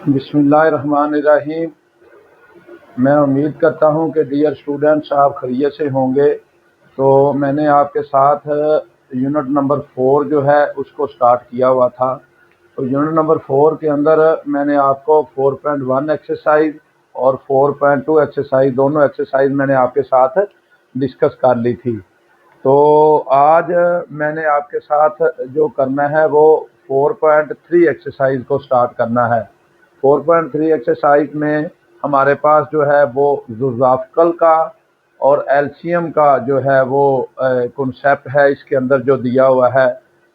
बिस्मिल्लाहिर्रहमानिर्रहीम। मैं उम्मीद करता हूँ कि डियर स्टूडेंट्स आप खैरियत से होंगे। तो मैंने आपके साथ यूनिट नंबर 4 जो है उसको स्टार्ट किया हुआ था। तो यूनिट नंबर 4 के अंदर मैंने आपको 4.1 एक्सरसाइज और 4.2 एक्सरसाइज, दोनों एक्सरसाइज मैंने आपके साथ डिस्कस कर ली थी। तो आज मैंने आपके साथ जो करना है वो 4.3 एक्सरसाइज को स्टार्ट करना है। 4.3 एक्सरसाइज में हमारे पास जो है वो ज़ुज़ाफ़्कल का और एलसीएम का जो है वो कॉन्सेप्ट है इसके अंदर जो दिया हुआ है,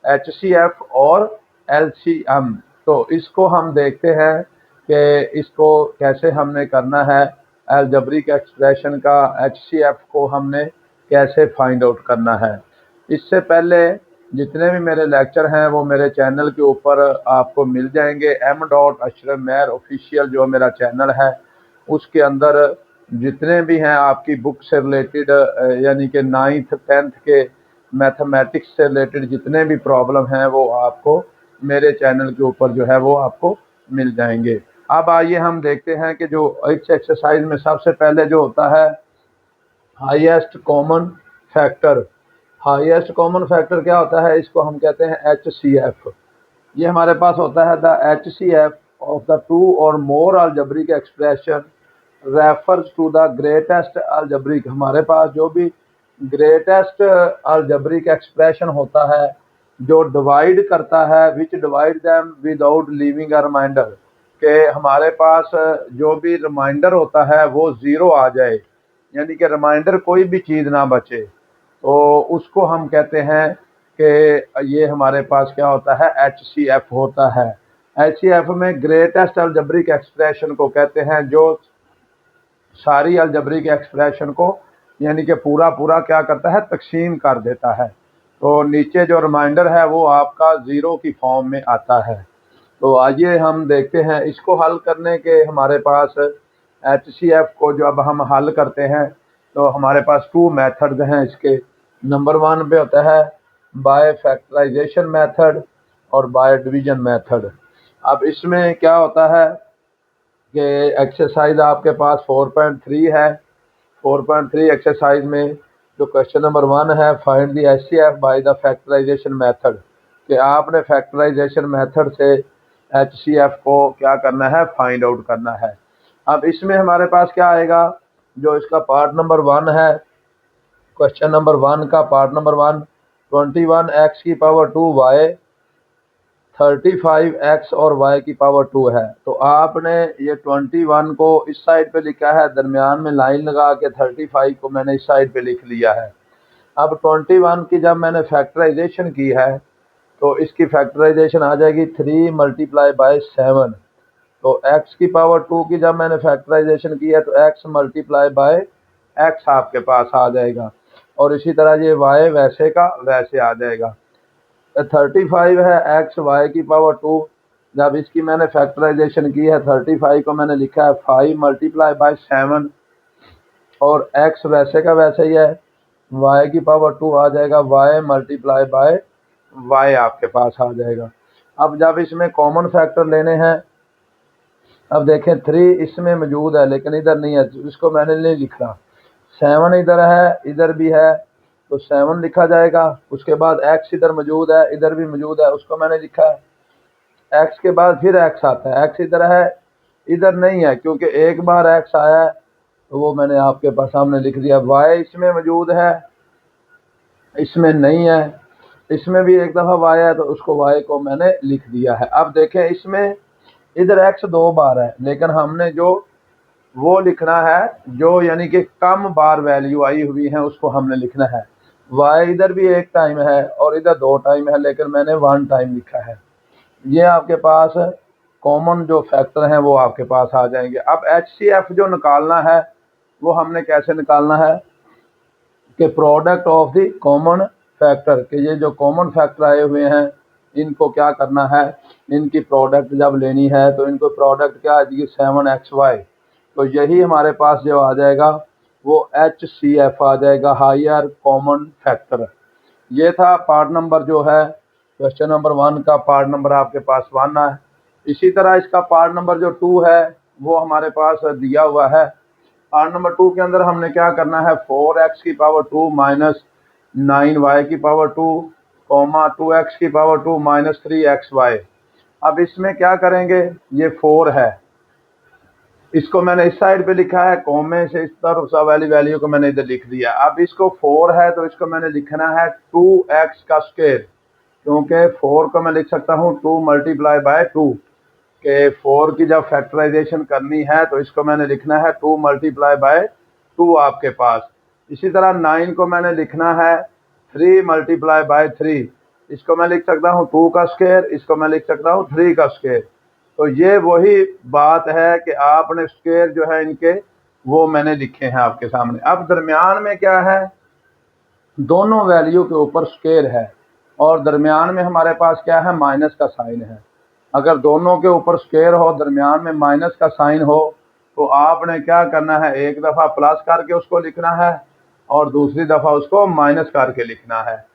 एचसीएफ और एलसीएम। तो इसको हम देखते हैं कि इसको कैसे हमने करना है। अलजेब्रिक एक्सप्रेशन का एचसीएफ को हमने कैसे फाइंड आउट करना है। इससे पहले जितने भी मेरे लेक्चर हैं वो मेरे चैनल के ऊपर आपको मिल जाएंगे। M.Ashraf Mehr ऑफिशियल जो मेरा चैनल है उसके अंदर जितने भी हैं आपकी बुक से रिलेटेड, यानी कि 9th 10th के मैथमेटिक्स से रिलेटेड जितने भी प्रॉब्लम हैं वो आपको मेरे चैनल के ऊपर जो है वो आपको मिल जाएंगे। अब आइए हम देखते हैं कि जो इस एक्सरसाइज में सबसे पहले जो होता है highest common factor. Highest common factor क्या होता है, इसको हम कहते हैं HCF। ये हमारे पास होता है the HCF of the two और more algebraic expression refers to the greatest algebraic. हमारे पास जो भी ग्रेटेस्ट अलजेब्रिक एक्सप्रेशन होता है जो डिवाइड करता है, which divide them without leaving a remainder, के हमारे पास जो भी रिमाइंडर होता है वो ज़ीरो आ जाए, यानी कि रिमाइंडर कोई भी चीज़ ना बचे, तो उसको हम कहते हैं कि ये हमारे पास क्या होता है, HCF होता है। HCF में ग्रेटेस्ट अलजेब्रिक एक्सप्रेशन को कहते हैं जो सारी अलजेब्रिक एक्सप्रेशन को यानी कि पूरा पूरा क्या करता है, तकसीम कर देता है। तो नीचे जो रिमाइंडर है वो आपका ज़ीरो की फॉर्म में आता है। तो आइए हम देखते हैं इसको हल करने के। हमारे पास HCF को जब हम हल करते हैं तो हमारे पास 2 मेथड्स हैं इसके। नंबर 1 पे होता है बाय फैक्टराइजेशन मेथड और बाय डिवीजन मेथड। अब इसमें क्या होता है कि एक्सरसाइज आपके पास 4.3 है। 4.3 एक्सरसाइज में जो क्वेश्चन नंबर 1 है, find the HCF by the factorisation method, कि आपने फैक्टराइजेशन मेथड से HCF को क्या करना है, फाइंड आउट करना है। अब इसमें हमारे पास क्या आएगा, जो इसका पार्ट नंबर 1 है, क्वेश्चन नंबर 1 का पार्ट नंबर 1, 21x की पावर 2 y, 35x और y की पावर 2 है। तो आपने ये 21 को इस साइड पे लिखा है, दरमियान में लाइन लगा के 35 को मैंने इस साइड पे लिख लिया है। अब 21 की जब मैंने फैक्टराइजेशन की है तो इसकी फैक्टराइजेशन आ जाएगी 3 मल्टीप्लाई बाय 7। तो x की पावर 2 की जब मैंने फैक्टराइजेशन की है तो x मल्टीप्लाई बाय x आपके पास आ जाएगा, और इसी तरह ये y वैसे का वैसे आ जाएगा। 35 है x y की पावर 2, जब इसकी मैंने फैक्टराइजेशन की है 35 को मैंने लिखा है 5 मल्टीप्लाई बाय 7, और x वैसे का वैसे ही है, y की पावर 2 आ जाएगा, y मल्टीप्लाई बाय y आपके पास आ जाएगा। अब जब इसमें कॉमन फैक्टर लेने हैं, अब देखें 3 इसमें मौजूद है लेकिन इधर नहीं है, इसको मैंने नहीं लिखा। 7 इधर है, इधर भी है, तो 7 लिखा जाएगा। उसके बाद x इधर मौजूद है, इधर भी मौजूद है, उसको मैंने लिखा है। x के बाद फिर x आता है, x इधर है, इधर नहीं है, क्योंकि एक बार x आया है तो वो मैंने आपके पास सामने लिख दिया। y इसमें मौजूद है, इसमें नहीं है, इसमें भी एक दफ़ा y है तो उसको y को मैंने लिख दिया है। अब देखें इसमें इधर x 2 बार है, लेकिन हमने जो वो लिखना है जो यानी कि कम बार वैल्यू आई हुई है उसको हमने लिखना है। y इधर भी एक टाइम है और इधर 2 टाइम है, लेकिन मैंने 1 टाइम लिखा है। ये आपके पास कॉमन जो फैक्टर हैं वो आपके पास आ जाएंगे। अब HCF जो निकालना है वो हमने कैसे निकालना है, कि product of the common factor, कि ये जो कॉमन फैक्टर आए हुए हैं इनको क्या करना है, इनकी प्रोडक्ट जब लेनी है तो इनको प्रोडक्ट क्या आ जाएगी, 7xy। तो यही हमारे पास जो आ जाएगा वो HCF आ जाएगा, हायर कॉमन फैक्टर। ये था पार्ट नंबर जो है क्वेश्चन नंबर 1 का, पार्ट नंबर आपके पास 1 है। इसी तरह इसका पार्ट नंबर जो 2 है वो हमारे पास दिया हुआ है। पार्ट नंबर 2 के अंदर हमने क्या करना है, 4x की पावर 2 माइनस 9y की पावर 2 कॉमा 2x की पावर 2 माइनस 3xy। अब इसमें क्या करेंगे, ये 4 है, इसको मैंने इस साइड पे लिखा है, कॉमे से इस तरफ वाली वैल्यू को मैंने इधर लिख दिया। अब इसको 4 है तो इसको मैंने लिखना है 2x का स्क्वायर, क्योंकि 4 को मैं लिख सकता हूँ 2 मल्टीप्लाई बाय 2 के 4 की जब फैक्टराइजेशन करनी है तो इसको मैंने लिखना है 2 मल्टीप्लाई बाय 2 आपके पास। इसी तरह 9 को मैंने लिखना है 3 मल्टीप्लाई बाय 3, इसको मैं लिख सकता हूँ 2 का स्क्वायर, इसको मैं लिख सकता हूँ 3 का स्क्वायर। तो ये वही बात है कि आपने स्क्वायर जो है इनके वो मैंने लिखे हैं आपके सामने। अब दरमियान में क्या है, दोनों वैल्यू के ऊपर स्क्वायर है और दरमियान में हमारे पास क्या है, माइनस का साइन है। अगर दोनों के ऊपर स्क्वायर हो, दरमियान में माइनस का साइन हो, तो आपने क्या करना है, एक दफ़ा प्लस करके उसको लिखना है और दूसरी दफ़ा उसको माइनस करके लिखना है।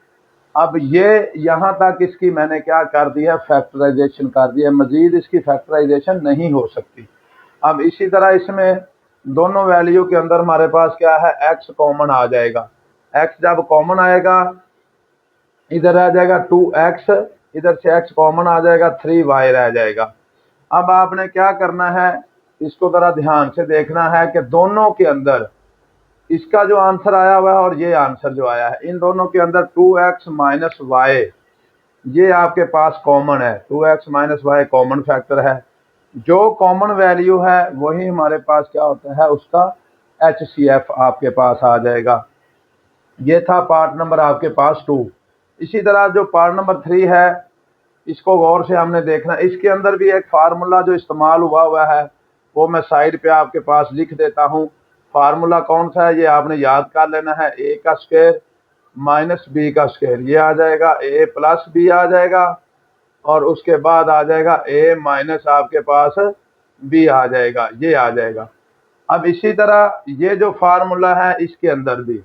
अब ये यहाँ तक इसकी मैंने क्या कर दिया, फैक्टराइजेशन कर दिया, मजीद इसकी फैक्टराइजेशन नहीं हो सकती। अब इसी तरह इसमें दोनों वैल्यू के अंदर हमारे पास क्या है, x कॉमन आ जाएगा। x जब कॉमन आएगा इधर आ जाएगा 2x, इधर से x कॉमन आ जाएगा 3y रह जाएगा। अब आपने क्या करना है, इसको जरा ध्यान से देखना है कि दोनों के अंदर इसका जो आंसर आया हुआ है और ये आंसर जो आया है, इन दोनों के अंदर 2x माइनस वाई ये आपके पास कॉमन है। 2x minus Y common factor है। जो कॉमन वैल्यू है वही हमारे पास क्या होता है, उसका HCF आपके पास आ जाएगा। ये था पार्ट नंबर आपके पास 2। इसी तरह जो पार्ट नंबर 3 है, इसको गौर से हमने देखना। इसके अंदर भी एक फार्मूला जो इस्तेमाल हुआ है वो मैं साइड पे आपके पास लिख देता हूँ। फार्मूला कौन सा है ये आपने याद कर लेना है, a का स्क्वायर माइनस b का स्क्वायर, ये आ जाएगा a प्लस b आ जाएगा और उसके बाद आ जाएगा a माइनस आपके पास b आ जाएगा, ये आ जाएगा। अब इसी तरह ये जो फार्मूला है इसके अंदर भी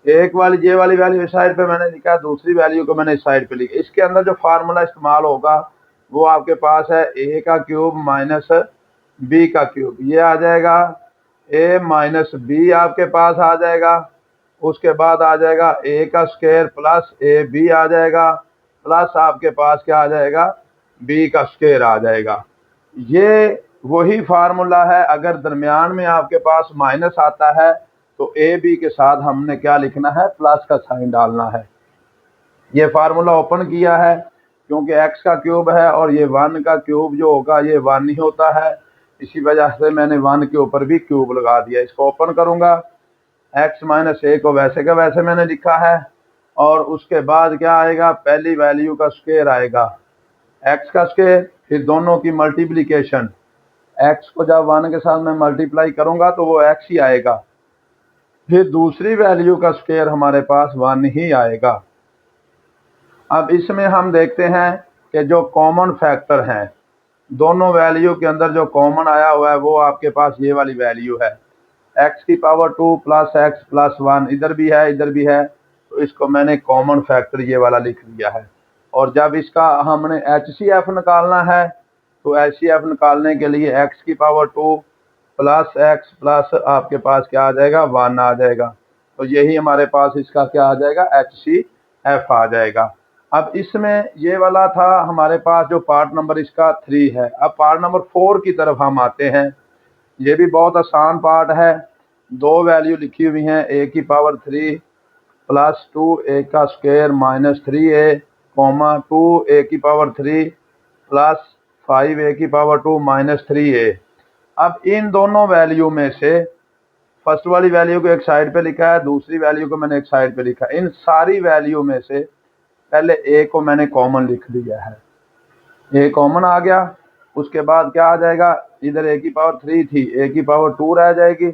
एक वाली ये वाली वैल्यू इस साइड पे मैंने लिखा, दूसरी वैल्यू को मैंने इस साइड पे लिखा। इसके अंदर जो फार्मूला इस्तेमाल होगा वो आपके पास है a का क्यूब माइनस b का क्यूब, ये आ जाएगा a माइनस b आपके पास आ जाएगा। उसके बाद आ जाएगा a का स्क्वायर प्लस ab आ जाएगा, प्लस आपके पास क्या आ जाएगा, b का स्क्वायर आ जाएगा। ये वही फार्मूला है। अगर दरमियान में आपके पास माइनस आता है तो ए बी के साथ हमने क्या लिखना है, प्लस का साइन डालना है। ये फार्मूला ओपन किया है क्योंकि x का क्यूब है और ये 1 का क्यूब जो होगा ये 1 ही होता है, इसी वजह से मैंने 1 के ऊपर भी क्यूब लगा दिया। इसको ओपन करूंगा, x माइनस ए को वैसे का वैसे मैंने लिखा है और उसके बाद क्या आएगा, पहली वैल्यू का स्क्वायर आएगा, x का स्क्वायर, फिर दोनों की मल्टीप्लीकेशन, x को जब 1 के साथ मैं मल्टीप्लाई करूंगा तो वो x ही आएगा, फिर दूसरी वैल्यू का स्क्वायर हमारे पास 1 ही आएगा। अब इसमें हम देखते हैं कि जो कॉमन फैक्टर हैं दोनों वैल्यू के अंदर जो कॉमन आया हुआ है वो आपके पास ये वाली वैल्यू है, x की पावर 2 प्लस x प्लस 1, इधर भी है इधर भी है, तो इसको मैंने कॉमन फैक्टर ये वाला लिख दिया है। और जब इसका हमने HCF निकालना है तो HCF निकालने के लिए x की पावर 2 प्लस x प्लस आपके पास क्या आ जाएगा, 1 आ जाएगा। तो यही हमारे पास इसका क्या आ जाएगा, HCF आ जाएगा। अब इसमें ये वाला था हमारे पास जो पार्ट नंबर इसका 3 है। अब पार्ट नंबर 4 की तरफ हम आते हैं। ये भी बहुत आसान पार्ट है। दो वैल्यू लिखी हुई हैं, a की पावर 3 प्लस 2a का square minus 3a comma 2a की पावर 3 प्लस 5a की पावर 2 माइनस 3a। अब इन दोनों वैल्यू में से फर्स्ट वाली वैल्यू को एक साइड पे लिखा है, दूसरी वैल्यू को मैंने एक साइड पे लिखा है। इन सारी वैल्यू में से पहले a को मैंने कॉमन लिख दिया है, a कॉमन आ गया। उसके बाद क्या आ जाएगा, इधर a की पावर 3 थी, a की पावर 2 रह जाएगी,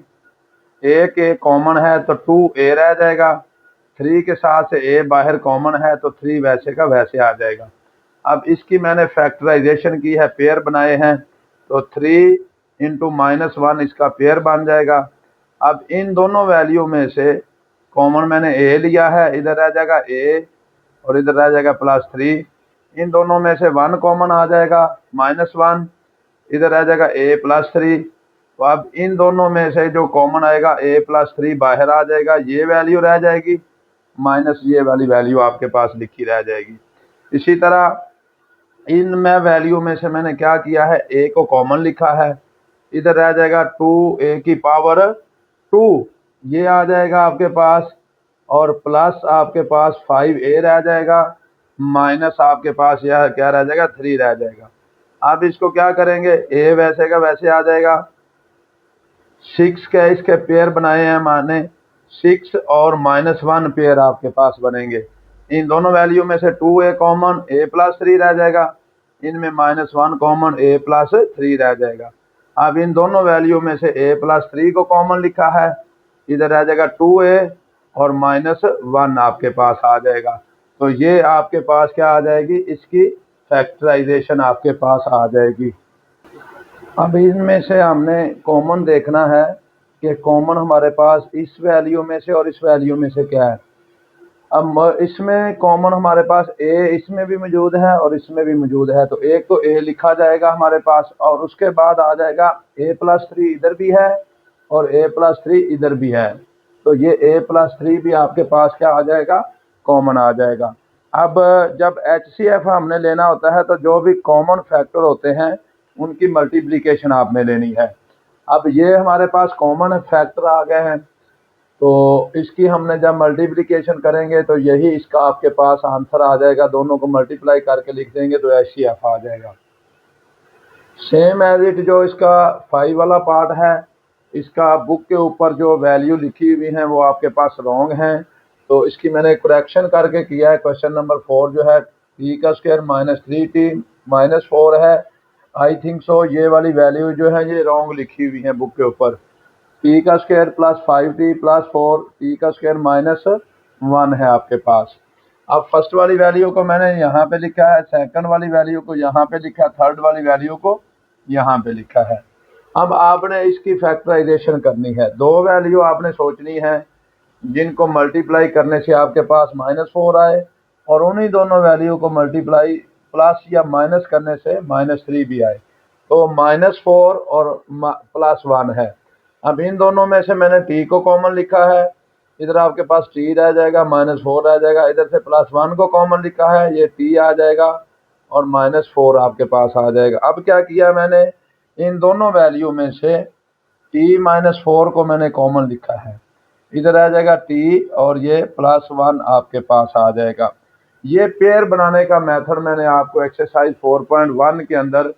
एक a कॉमन है तो 2a रह जाएगा, 3 के साथ से a बाहर कॉमन है तो 3 वैसे का वैसे आ जाएगा। अब इसकी मैंने फैक्टराइजेशन की है, पेयर बनाए हैं, तो 3 इंटू माइनस 1 इसका पेयर बन जाएगा। अब इन दोनों वैल्यू में से कॉमन मैंने a लिया है, इधर रह जाएगा a और इधर रह जाएगा प्लस 3। इन दोनों में से 1 कॉमन आ जाएगा, माइनस 1, इधर रह जाएगा a+3। तो अब इन दोनों में से जो कॉमन आएगा a+3 बाहर आ जाएगा, ये वैल्यू रह जाएगी माइनस ये वाली वैल्यू आपके पास लिखी रह जाएगी। इसी तरह इन में वैल्यू में से मैंने क्या किया है, a को कॉमन लिखा है, इधर रह जाएगा 2a⁴ ये आ जाएगा आपके पास, और प्लस आपके पास 5a रह जाएगा, माइनस आपके पास यह क्या रह जाएगा, 3 रह जाएगा। अब इसको क्या करेंगे, a वैसे का वैसे आ जाएगा, 6 के इसके पेयर बनाए हैं, माने 6 और -1 पेयर आपके पास बनेंगे। इन दोनों वैल्यू में से 2a कॉमन, a+3 रह जाएगा, इनमें -1 कॉमन, a+3 रह जाएगा। अब इन दोनों वैल्यू में से a+3 को कॉमन लिखा है, इधर रह जाएगा 2a और -1 आपके पास आ जाएगा। तो ये आपके पास क्या आ जाएगी, इसकी फैक्टराइजेशन आपके पास आ जाएगी। अब इनमें से हमने कॉमन देखना है कि कॉमन हमारे पास इस वैल्यू में से और इस वैल्यू में से क्या है। अब इसमें कॉमन हमारे पास a इसमें भी मौजूद है और इसमें भी मौजूद है, तो एक तो a लिखा जाएगा हमारे पास, और उसके बाद आ जाएगा a+3 इधर भी है और a+3 इधर भी है, तो ये a+3 भी आपके पास क्या आ जाएगा, कॉमन आ जाएगा। अब जब HCF हमने लेना होता है तो जो भी कॉमन फैक्टर होते हैं उनकी मल्टीप्लिकेशन आपने लेनी है। अब ये हमारे पास कॉमन फैक्टर आ गए हैं, तो इसकी हमने जब मल्टीप्लिकेशन करेंगे तो यही इसका आपके पास आंसर आ जाएगा, दोनों को मल्टीप्लाई करके लिख देंगे तो HCF आ जाएगा। सेम एज इट जो इसका 5 वाला पार्ट है, इसका बुक के ऊपर जो वैल्यू लिखी हुई हैं वो आपके पास रॉन्ग हैं, तो इसकी मैंने करेक्शन करके किया है। क्वेश्चन नंबर 4 जो है t² -3t -4 है, आई थिंक सो ये वाली वैल्यू जो है ये रॉन्ग लिखी हुई है बुक के ऊपर। t² + 5t + 4 t² -1 है आपके पास। अब फर्स्ट वाली वैल्यू को मैंने यहाँ पे लिखा है, सेकंड वाली वैल्यू को यहाँ पे लिखा, थर्ड वाली वैल्यू को यहाँ पे लिखा है। अब आपने इसकी फैक्टराइजेशन करनी है, दो वैल्यू आपने सोचनी है जिनको मल्टीप्लाई करने से आपके पास -4 आए, और उन्हीं दोनों वैल्यू को मल्टीप्लाई प्लस या माइनस करने से -3 भी आए, तो -4 और +1 है। अब इन दोनों में से मैंने t को कॉमन लिखा है, इधर आपके पास t रह जाएगा, -4 रह जाएगा, इधर से +1 को कॉमन लिखा है, ये t आ जाएगा और -4 आपके पास आ जाएगा। अब क्या किया मैंने, इन दोनों वैल्यू में से t-4 को मैंने कॉमन लिखा है, इधर आ जाएगा t और ये +1 आपके पास आ जाएगा। ये पेयर बनाने का मेथड मैंने आपको एक्सरसाइज 4.1 के अंदर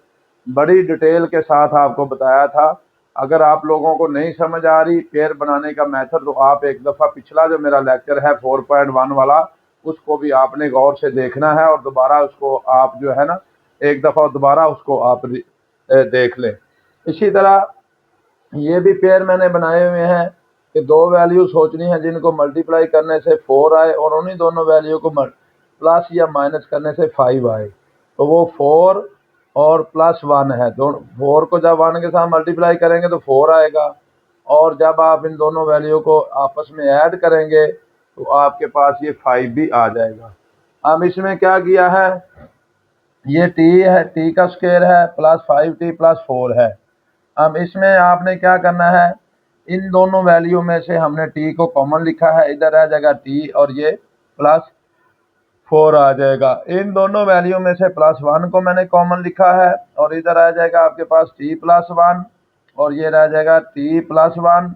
बड़ी डिटेल के साथ आपको बताया था। अगर आप लोगों को नहीं समझ आ रही पेयर बनाने का मेथड, तो आप एक दफ़ा पिछला जो मेरा लेक्चर है 4.1 वाला, उसको भी आपने गौर से देखना है, और दोबारा उसको आप जो है ना एक दफ़ा दोबारा उसको आप देख लें। इसी तरह ये भी पेयर मैंने बनाए हुए हैं कि दो वैल्यू सोचनी है जिनको मल्टीप्लाई करने से 4 आए और उन्हीं दोनों वैल्यू को प्लस या माइनस करने से 5 आए, तो वो 4 और +1 है। दोनों 4 को जब 1 के साथ मल्टीप्लाई करेंगे तो 4 आएगा, और जब आप इन दोनों वैल्यू को आपस में ऐड करेंगे तो आपके पास ये 5 भी आ जाएगा। अब इसमें क्या किया है, ये t है, t² है, +5t +4 है। अब इसमें आपने क्या करना है, इन दोनों वैल्यू में से हमने t को कॉमन लिखा है, इधर आ जाएगा t और ये +4 आ जाएगा। इन दोनों वैल्यू में से +1 को मैंने कॉमन लिखा है, और इधर आ जाएगा आपके पास t+1 और ये रह जाएगा t+1,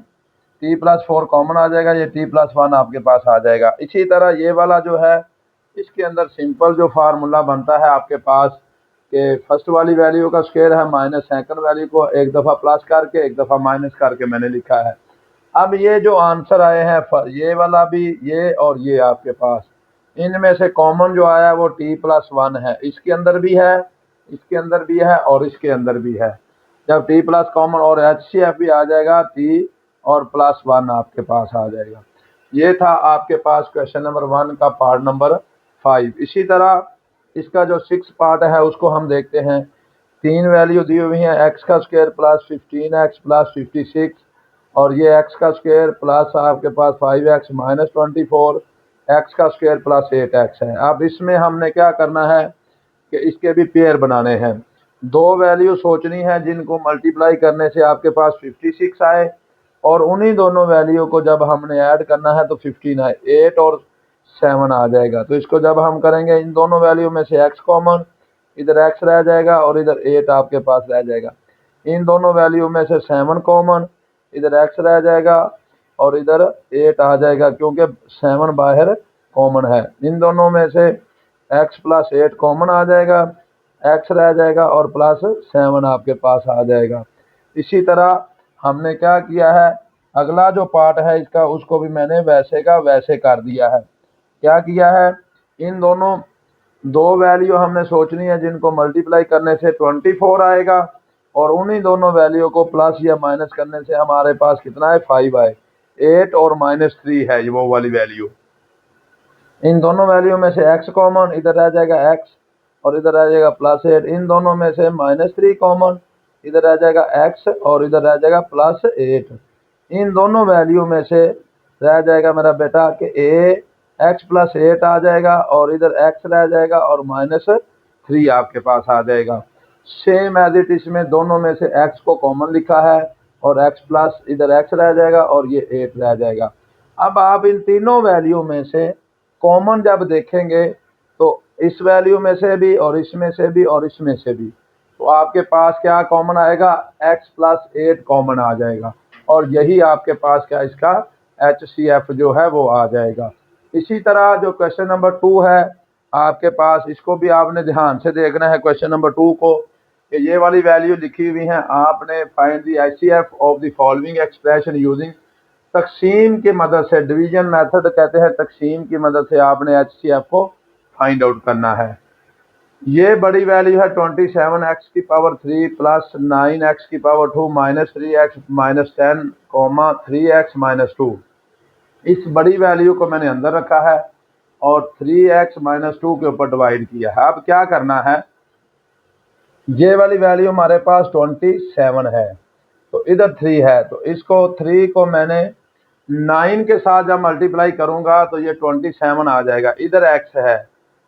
t+4 कॉमन आ जाएगा, ये t+1 आपके पास आ जाएगा। इसी तरह ये वाला जो है इसके अंदर सिंपल जो फार्मूला बनता है आपके पास कि फर्स्ट वाली वैल्यू का स्क्वायर है माइनस सेकंड वैल्यू को एक दफ़ा प्लस करके एक दफ़ा माइनस करके मैंने लिखा है। अब ये जो आंसर आए हैं ये वाला भी, ये और ये आपके पास, इनमें से कॉमन जो आया है वो t+1 है, इसके अंदर भी है, इसके अंदर भी है और इसके अंदर भी है। जब t+ कॉमन और HCF भी आ जाएगा, t और +1 आपके पास आ जाएगा। ये था आपके पास क्वेश्चन नंबर 1 का पार्ट नंबर 5। इसी तरह इसका जो 6 पार्ट है उसको हम देखते हैं। तीन वैल्यू दी हुई हैं, x² + 15x + 56 और ये x² प्लस आपके पास 5x - 24 x² + 8x है। अब इसमें हमने क्या करना है कि इसके भी पेयर बनाने हैं। दो वैल्यू सोचनी है जिनको मल्टीप्लाई करने से आपके पास 56 आए, और उन्हीं दोनों वैल्यू को जब हमने ऐड करना है तो 15 आए, 8 और 7 आ जाएगा। तो इसको जब हम करेंगे, इन दोनों वैल्यू में से x कॉमन, इधर x रह जाएगा और इधर 8 आपके पास रह जाएगा। इन दोनों वैल्यू में से 7 कॉमन, इधर x रह जाएगा और इधर 8 आ जाएगा, क्योंकि 7 बाहर कॉमन है। इन दोनों में से x प्लस 8 कॉमन आ जाएगा, x रह जाएगा और प्लस 7 आपके पास आ जाएगा। इसी तरह हमने क्या किया है, अगला जो पार्ट है इसका, उसको भी मैंने वैसे का वैसे कर दिया है। क्या किया है, इन दोनों दो वैल्यू हमने सोचनी है जिनको मल्टीप्लाई करने से 24 आएगा, और उन्हीं दोनों वैल्यू को प्लस या माइनस करने से हमारे पास कितना है, 5 आए। 8 और -3 है ये वो वाली वैल्यू। इन दोनों वैल्यू में से x कॉमन, इधर रह जाएगा x और इधर रह जाएगा +8। इन दोनों में से -3 कॉमन, इधर रह जाएगा x और इधर रह जाएगा +8। इन दोनों वैल्यू में से रह जाएगा मेरा बेटा कि x + 8 आ जाएगा और इधर x रह जाएगा और -3 आपके पास आ जाएगा। सेम एज इट, इसमें दोनों में से x को कॉमन लिखा है और x प्लस इधर x रह जाएगा और ये 8 रह जाएगा। अब आप इन तीनों वैल्यू में से कॉमन जब देखेंगे तो इस वैल्यू में से भी और इसमें से भी और इसमें से भी, तो आपके पास क्या कॉमन आएगा, x + 8 कॉमन आ जाएगा, और यही आपके पास क्या इसका HCF जो है वो आ जाएगा। इसी तरह जो क्वेश्चन नंबर 2 है आपके पास, इसको भी आपने ध्यान से देखना है क्वेश्चन नंबर 2 को, कि ये वाली वैल्यू लिखी हुई है, आपने find the HCF of the following expression using, तकसीम की मदद से, डिवीजन मेथड कहते हैं, तकसीम की मदद से आपने HCF को फाइंड आउट करना है। ये बड़ी वैल्यू है 27x³ plus 9x2 -3x -10, 3x -2। इस बड़ी वैल्यू को मैंने अंदर रखा है और 3x -2 के ऊपर डिवाइड किया है। अब क्या करना है, ये वाली वैल्यू हमारे पास 27 है, तो इधर 3 है, तो इसको 3 को मैंने 9 के साथ जब मल्टीप्लाई करूंगा तो ये 27 आ जाएगा। इधर x है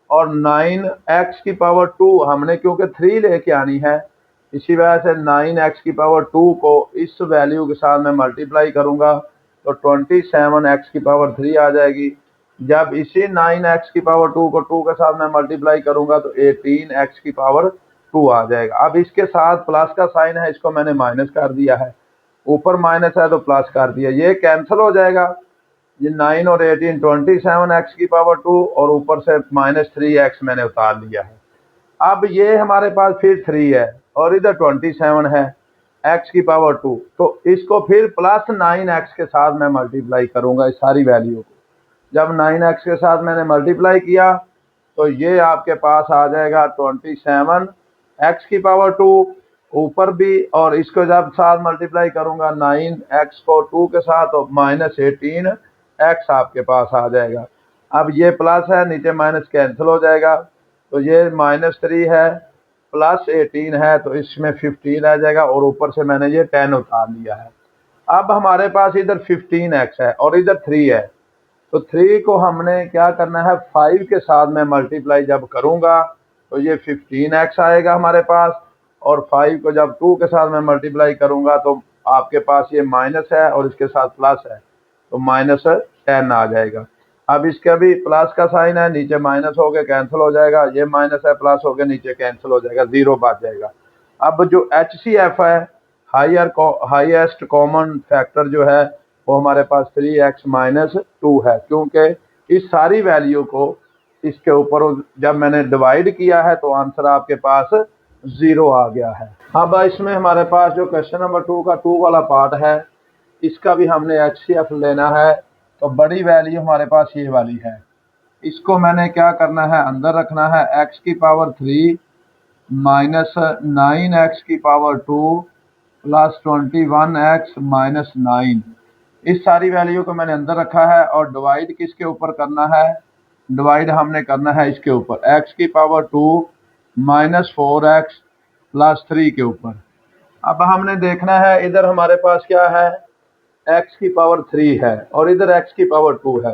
और 9x2 हमने क्योंकि 3 लेके आनी है, इसी वजह से 9x2 को इस वैल्यू के साथ मैं मल्टीप्लाई करूंगा तो 27x3 आ जाएगी। जब इसी 9x2 को 2 के साथ मैं मल्टीप्लाई करूंगा तो 18x2 आ जाएगा। अब इसके साथ प्लस का साइन है, इसको मैंने माइनस कर दिया है, ऊपर माइनस है तो प्लस कर दिया, ये कैंसिल हो जाएगा। ये 9 और 18 27x2 और ऊपर से -3x मैंने उतार लिया है। अब ये हमारे पास फिर 3 है और इधर 27 है x2, तो इसको फिर प्लस 9x के साथ मैं मल्टीप्लाई करूंगा इस सारी वैल्यू को। जब 9x के साथ मैंने मल्टीप्लाई किया तो ये आपके पास आ जाएगा 27x2 ऊपर भी, और इसको जब साथ मल्टीप्लाई करूंगा 9x को 2 के साथ तो -18x आपके पास आ जाएगा। अब ये प्लस है, नीचे माइनस कैंसिल हो जाएगा, तो ये -3 है प्लस 18 है तो इसमें 15 आ जाएगा, और ऊपर से मैंने ये 10 उतार लिया है। अब हमारे पास इधर 15x है और इधर 3 है, तो 3 को हमने क्या करना है, 5 के साथ मैं मल्टीप्लाई जब करूंगा तो ये 15x आएगा हमारे पास, और 5 को जब 2 के साथ मैं मल्टीप्लाई करूंगा तो आपके पास ये माइनस है और इसके साथ प्लस है तो -10 आ जाएगा। अब इसका भी प्लस का साइन है, नीचे माइनस हो गया कैंसिल हो जाएगा, ये माइनस है प्लस हो गया नीचे कैंसिल हो जाएगा, 0 बच जाएगा। अब जो HCF है, हाईएस्ट कॉमन फैक्टर जो है वो हमारे पास 3x -2 है, क्योंकि इस सारी वैल्यू को इसके ऊपर जब मैंने डिवाइड किया है तो आंसर आपके पास 0 आ गया है। अब इसमें हमारे पास जो क्वेश्चन नंबर 2 का 2 वाला पार्ट है, इसका भी हमने HCF लेना है। तो बड़ी वैल्यू हमारे पास ये वाली है, इसको मैंने क्या करना है, अंदर रखना है x3 -9x2 प्लस 21x -9। इस सारी वैल्यू को मैंने अंदर रखा है और डिवाइड किसके ऊपर करना है, डिवाइड हमने करना है इसके ऊपर x2 -4x प्लस 3 के ऊपर। अब हमने देखना है इधर हमारे पास क्या है, x3 है और इधर x2 है,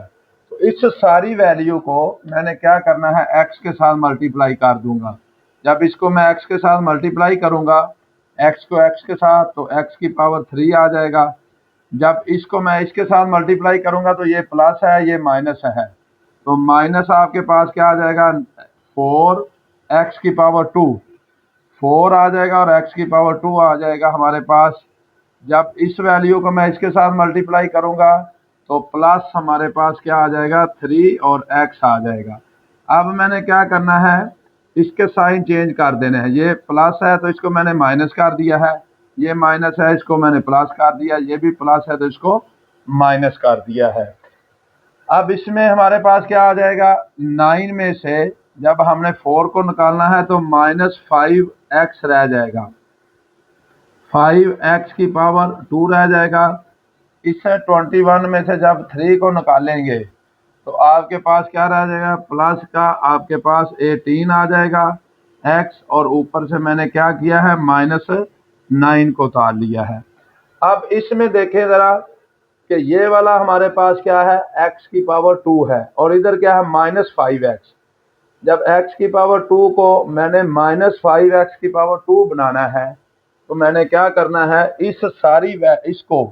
तो इस सारी वैल्यू को मैंने क्या करना है, x के साथ मल्टीप्लाई कर दूंगा, जब इसको मैं x के साथ मल्टीप्लाई करूंगा, x को x के साथ, तो x की पावर 3 आ जाएगा। जब इसको मैं इसके साथ मल्टीप्लाई करूंगा तो ये प्लस है, ये माइनस है, तो माइनस आपके पास क्या आ जाएगा, 4x की पावर 2, 4 आ जाएगा और x की पावर 2 आ जाएगा हमारे पास। जब इस वैल्यू को मैं इसके साथ मल्टीप्लाई करूंगा तो प्लस हमारे पास क्या आ जाएगा, 3 और x आ जाएगा। अब मैंने क्या करना है, इसके साइन चेंज कर देने हैं। ये प्लस है तो इसको मैंने माइनस कर दिया है, ये माइनस है इसको मैंने प्लस कर दिया, ये भी प्लस है तो इसको माइनस कर दिया है। अब इसमें हमारे पास क्या आ जाएगा, 9 में से जब हमने 4 को निकालना है तो -5x रह जाएगा, 5x की पावर 2 रह जाएगा। इससे 21 में से जब 3 को निकालेंगे तो आपके पास क्या रह जाएगा, प्लस का आपके पास 18 आ जाएगा x, और ऊपर से मैंने क्या किया है, -9 को उतार लिया है। अब इसमें देखें ज़रा कि ये वाला हमारे पास क्या है, x की पावर 2 है, और इधर क्या है, -5x। जब x की पावर 2 को मैंने -5x की पावर 2 बनाना है तो मैंने क्या करना है, इस सारी इसको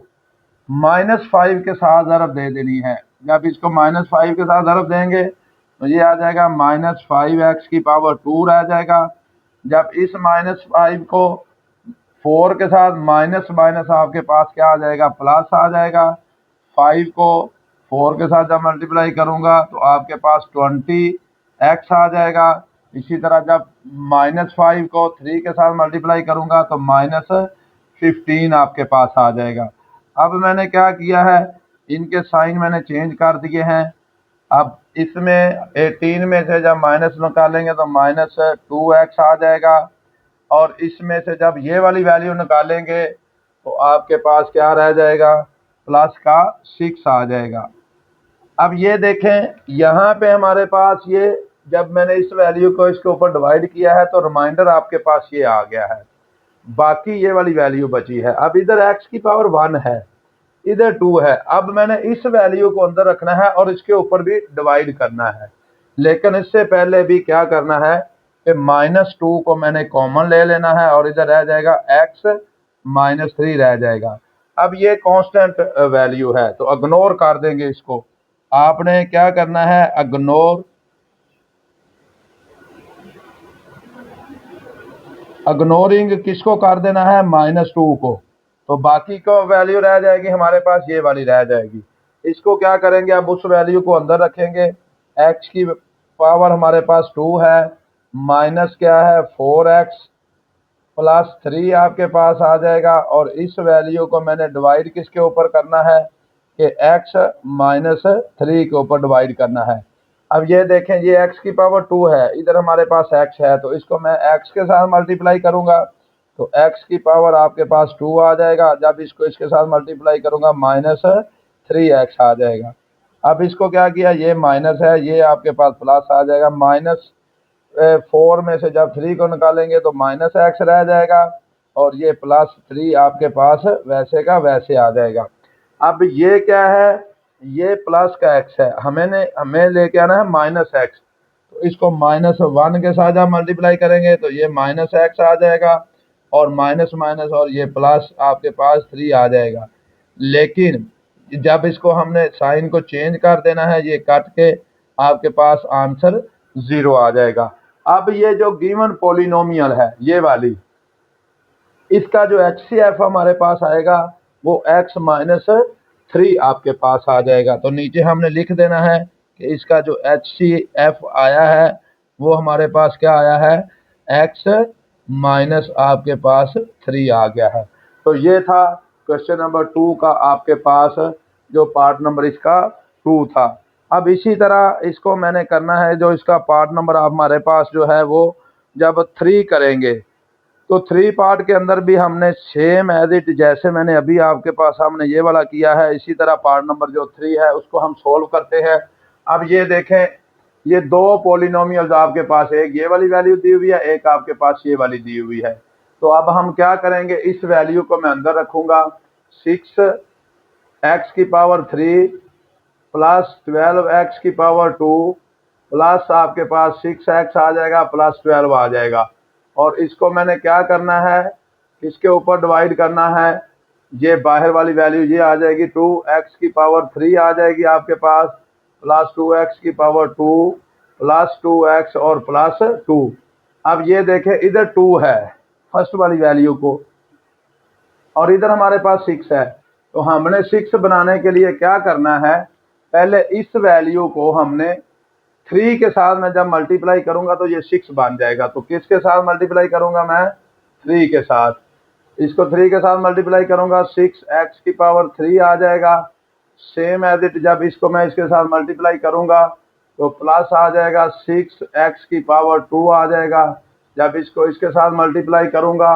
-5 के साथ ज़रब दे देनी है। जब इसको -5 के साथ ज़रब देंगे तो ये आ जाएगा -5x की पावर 2 रह जाएगा। जब इस -5 को 4 के साथ माइनस माइनस आपके पास क्या आ जाएगा, प्लस आ जाएगा। 5 को 4 के साथ जब मल्टीप्लाई करूंगा तो आपके पास 20x आ जाएगा। इसी तरह जब -5 को 3 के साथ मल्टीप्लाई करूंगा तो -15 आपके पास आ जाएगा। अब मैंने क्या किया है, इनके साइन मैंने चेंज कर दिए हैं। अब इसमें 18 में से जब माइनस निकालेंगे तो -2x आ जाएगा, और इसमें से जब ये वाली वैल्यू निकालेंगे तो आपके पास क्या रह जाएगा, प्लस का 6 आ जाएगा। अब ये देखें यहाँ पे हमारे पास ये, जब मैंने इस वैल्यू को इसके ऊपर डिवाइड किया है तो रिमाइंडर आपके पास ये आ गया है, बाकी ये वाली वैल्यू बची है। अब इधर x की पावर 1 है, इधर 2 है। अब मैंने इस वैल्यू को अंदर रखना है और इसके ऊपर भी डिवाइड करना है, लेकिन इससे पहले भी क्या करना है कि -2 को मैंने कॉमन ले लेना है और इधर रह जाएगा x -3 रह जाएगा। अब ये कांस्टेंट वैल्यू है तो इग्नोर कर देंगे इसको। आपने क्या करना है, इग्नोरिंग किसको कर देना है, -2 को, तो बाकी को वैल्यू रह जाएगी हमारे पास, ये वाली रह जाएगी। इसको क्या करेंगे, अब उस वैल्यू को अंदर रखेंगे। x की पावर हमारे पास 2 है, माइनस क्या है 4x, प्लस 3 आपके पास आ जाएगा, और इस वैल्यू को मैंने डिवाइड किसके ऊपर करना है कि x -3 के ऊपर डिवाइड करना है। अब ये देखें, ये x की पावर 2 है, इधर हमारे पास x है, तो इसको मैं x के साथ मल्टीप्लाई करूंगा तो x की पावर आपके पास 2 आ जाएगा। जब इसको इसके साथ मल्टीप्लाई करूंगा -3x आ जाएगा। अब इसको क्या किया, ये माइनस है, ये आपके पास प्लस आ जाएगा। -4 में से जब 3 को निकालेंगे तो -x रह जाएगा, और ये +3 आपके पास वैसे का वैसे आ जाएगा। अब ये क्या है, ये प्लस का x है, हमें लेके आना है -x, तो इसको -1 के साथ जब मल्टीप्लाई करेंगे तो ये -x आ जाएगा, और माइनस माइनस और ये प्लस आपके पास 3 आ जाएगा। लेकिन जब इसको हमने साइन को चेंज कर देना है, ये कट के आपके पास आंसर 0 आ जाएगा। अब ये जो गिवन पॉलिनोमियल है ये वाली, इसका जो HCF हमारे पास आएगा वो x -3 आपके पास आ जाएगा। तो नीचे हमने लिख देना है कि इसका जो HCF आया है वो हमारे पास क्या आया है, x आपके पास 3 आ गया है। तो ये था क्वेश्चन नंबर 2 का आपके पास जो पार्ट नंबर इसका 2 था। अब इसी तरह इसको मैंने करना है, जो इसका पार्ट नंबर हमारे पास जो है वो जब 3 करेंगे तो 3 पार्ट के अंदर भी हमने सेम एज इट, जैसे मैंने अभी आपके पास सामने ये वाला किया है, इसी तरह पार्ट नंबर जो 3 है उसको हम सोल्व करते हैं। अब ये देखें, ये दो पॉलिनोमियल्स आपके पास, एक ये वाली वैल्यू दी हुई है, एक आपके पास ये वाली दी हुई है। तो अब हम क्या करेंगे, इस वैल्यू को मैं अंदर रखूंगा, 6x की पावर 3 प्लस 12x की पावर 2 प्लस आपके पास 6x आ जाएगा प्लस 12 आ जाएगा। और इसको मैंने क्या करना है, इसके ऊपर डिवाइड करना है। ये बाहर वाली वैल्यू ये आ जाएगी 2x की पावर 3 आ जाएगी आपके पास, प्लस 2x की पावर 2 प्लस 2x और प्लस 2। अब ये देखें इधर 2 है फर्स्ट वाली वैल्यू को, और इधर हमारे पास 6 है। तो हमने 6 बनाने के लिए क्या करना है, पहले इस वैल्यू को हमने 3 के साथ मैं जब मल्टीप्लाई करूंगा तो ये 6 बन जाएगा। तो किसके साथ मल्टीप्लाई करूंगा मैं, 3 के साथ। इसको 3 के साथ मल्टीप्लाई करूंगा 6x की पावर 3 आ जाएगा। सेम एज इट जब इसको मैं इसके साथ मल्टीप्लाई करूंगा तो प्लस आ जाएगा 6x की पावर 2 आ जाएगा। जब इसको इसके साथ मल्टीप्लाई करूंगा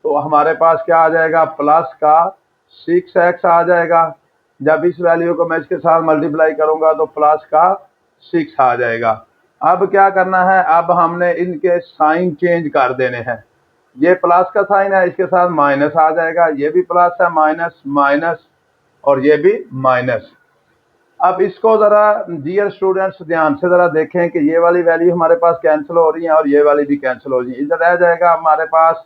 तो हमारे पास क्या आ जाएगा, प्लस का 6x आ जाएगा। जब इस वैल्यू को मैं इसके साथ मल्टीप्लाई करूंगा तो प्लस का 6 आ जाएगा। अब क्या करना है, अब हमने इनके साइन चेंज कर देने हैं। ये प्लस का साइन है, इसके साथ माइनस आ जाएगा। ये भी प्लस है, माइनस माइनस, और ये भी माइनस। अब इसको जरा डियर स्टूडेंट्स ध्यान से जरा देखें कि ये वाली वैल्यू हमारे पास कैंसिल हो रही है और ये वाली भी कैंसिल हो रही है। इधर रह जाएगा हमारे पास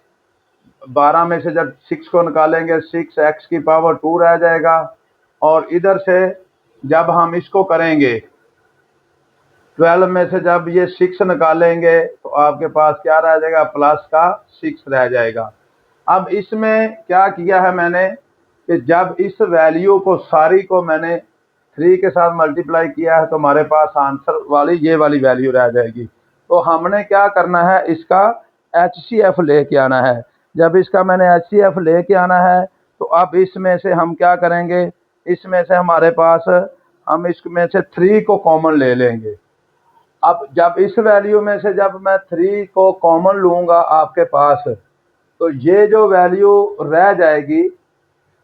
12 में से जब 6 को निकालेंगे 6x की पावर 2 रह जाएगा, और इधर से जब हम इसको करेंगे 12 में से जब ये 6 निकालेंगे तो आपके पास क्या रह जाएगा, प्लस का 6 रह जाएगा। अब इसमें क्या किया है मैंने कि जब इस वैल्यू को सारी को मैंने 3 के साथ मल्टीप्लाई किया है तो हमारे पास आंसर वाली ये वाली वैल्यू रह जाएगी। तो हमने क्या करना है, इसका HCF लेके आना है। जब इसका मैंने HCF लेके आना है तो अब इसमें से हम क्या करेंगे, इसमें से हमारे पास हम इसमें से 3 को कॉमन ले लेंगे। अब जब इस वैल्यू में से जब मैं 3 को कॉमन लूंगा आपके पास तो ये जो वैल्यू रह जाएगी,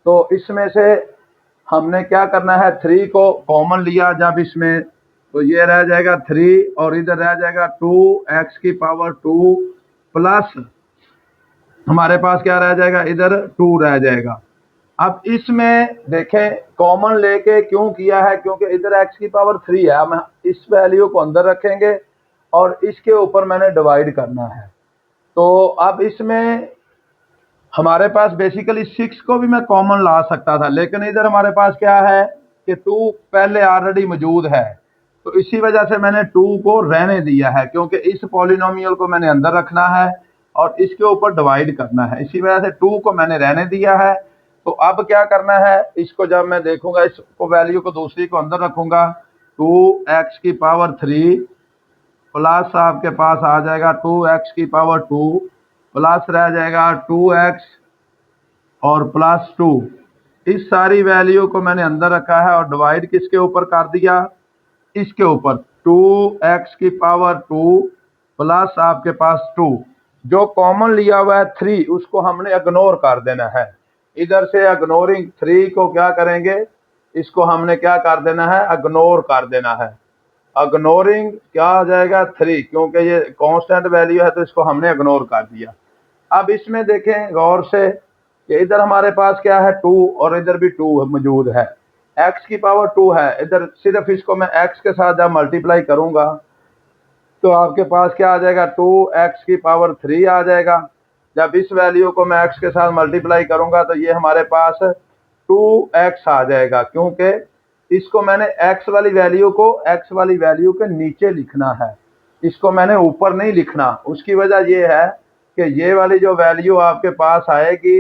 तो इसमें से हमने क्या करना है, 3 को कॉमन लिया जब इसमें, तो ये रह जाएगा 3 और इधर रह जाएगा 2x की पावर 2 प्लस हमारे पास क्या रह जाएगा, इधर 2 रह जाएगा। अब इसमें देखें कॉमन लेके क्यों किया है, क्योंकि इधर x की पावर 3 है। हम इस वैल्यू को अंदर रखेंगे और इसके ऊपर मैंने डिवाइड करना है। तो अब इसमें हमारे पास बेसिकली 6 को भी मैं कॉमन ला सकता था, लेकिन इधर हमारे पास क्या है कि 2 पहले ऑलरेडी मौजूद है, तो इसी वजह से मैंने 2 को रहने दिया है, क्योंकि इस पॉलिनोमियल को मैंने अंदर रखना है और इसके ऊपर डिवाइड करना है। इसी वजह से 2 को मैंने रहने दिया है। तो अब क्या करना है, इसको जब मैं देखूंगा, इसको वैल्यू को दूसरी को अंदर रखूंगा, 2x की पावर 3 प्लस आपके पास आ जाएगा 2x की पावर 2 प्लस रह जाएगा 2x और प्लस 2। इस सारी वैल्यू को मैंने अंदर रखा है और डिवाइड किसके ऊपर कर दिया, इसके ऊपर 2x की पावर 2 प्लस आपके पास 2। जो कॉमन लिया हुआ है 3 उसको हमने इग्नोर कर देना है। इधर से इग्नोरिंग 3 को क्या करेंगे, इसको हमने क्या कर देना है, इग्नोर कर देना है। इग्नोरिंग क्या आ जाएगा 3, क्योंकि ये कांस्टेंट वैल्यू है तो इसको हमने इग्नोर कर दिया। अब इसमें देखें गौर से कि इधर हमारे पास क्या है 2 और इधर भी 2 मौजूद है। x की पावर 2 है, इधर सिर्फ इसको मैं x के साथ जब मल्टीप्लाई करूंगा तो आपके पास क्या आ जाएगा, 2x की पावर 3 आ जाएगा। जब इस वैल्यू को मैं x के साथ मल्टीप्लाई करूंगा तो ये हमारे पास 2x आ जाएगा, क्योंकि इसको मैंने x वाली वैल्यू को x वाली वैल्यू के नीचे लिखना है, इसको मैंने ऊपर नहीं लिखना। उसकी वजह ये है कि ये वाली जो वैल्यू आपके पास आएगी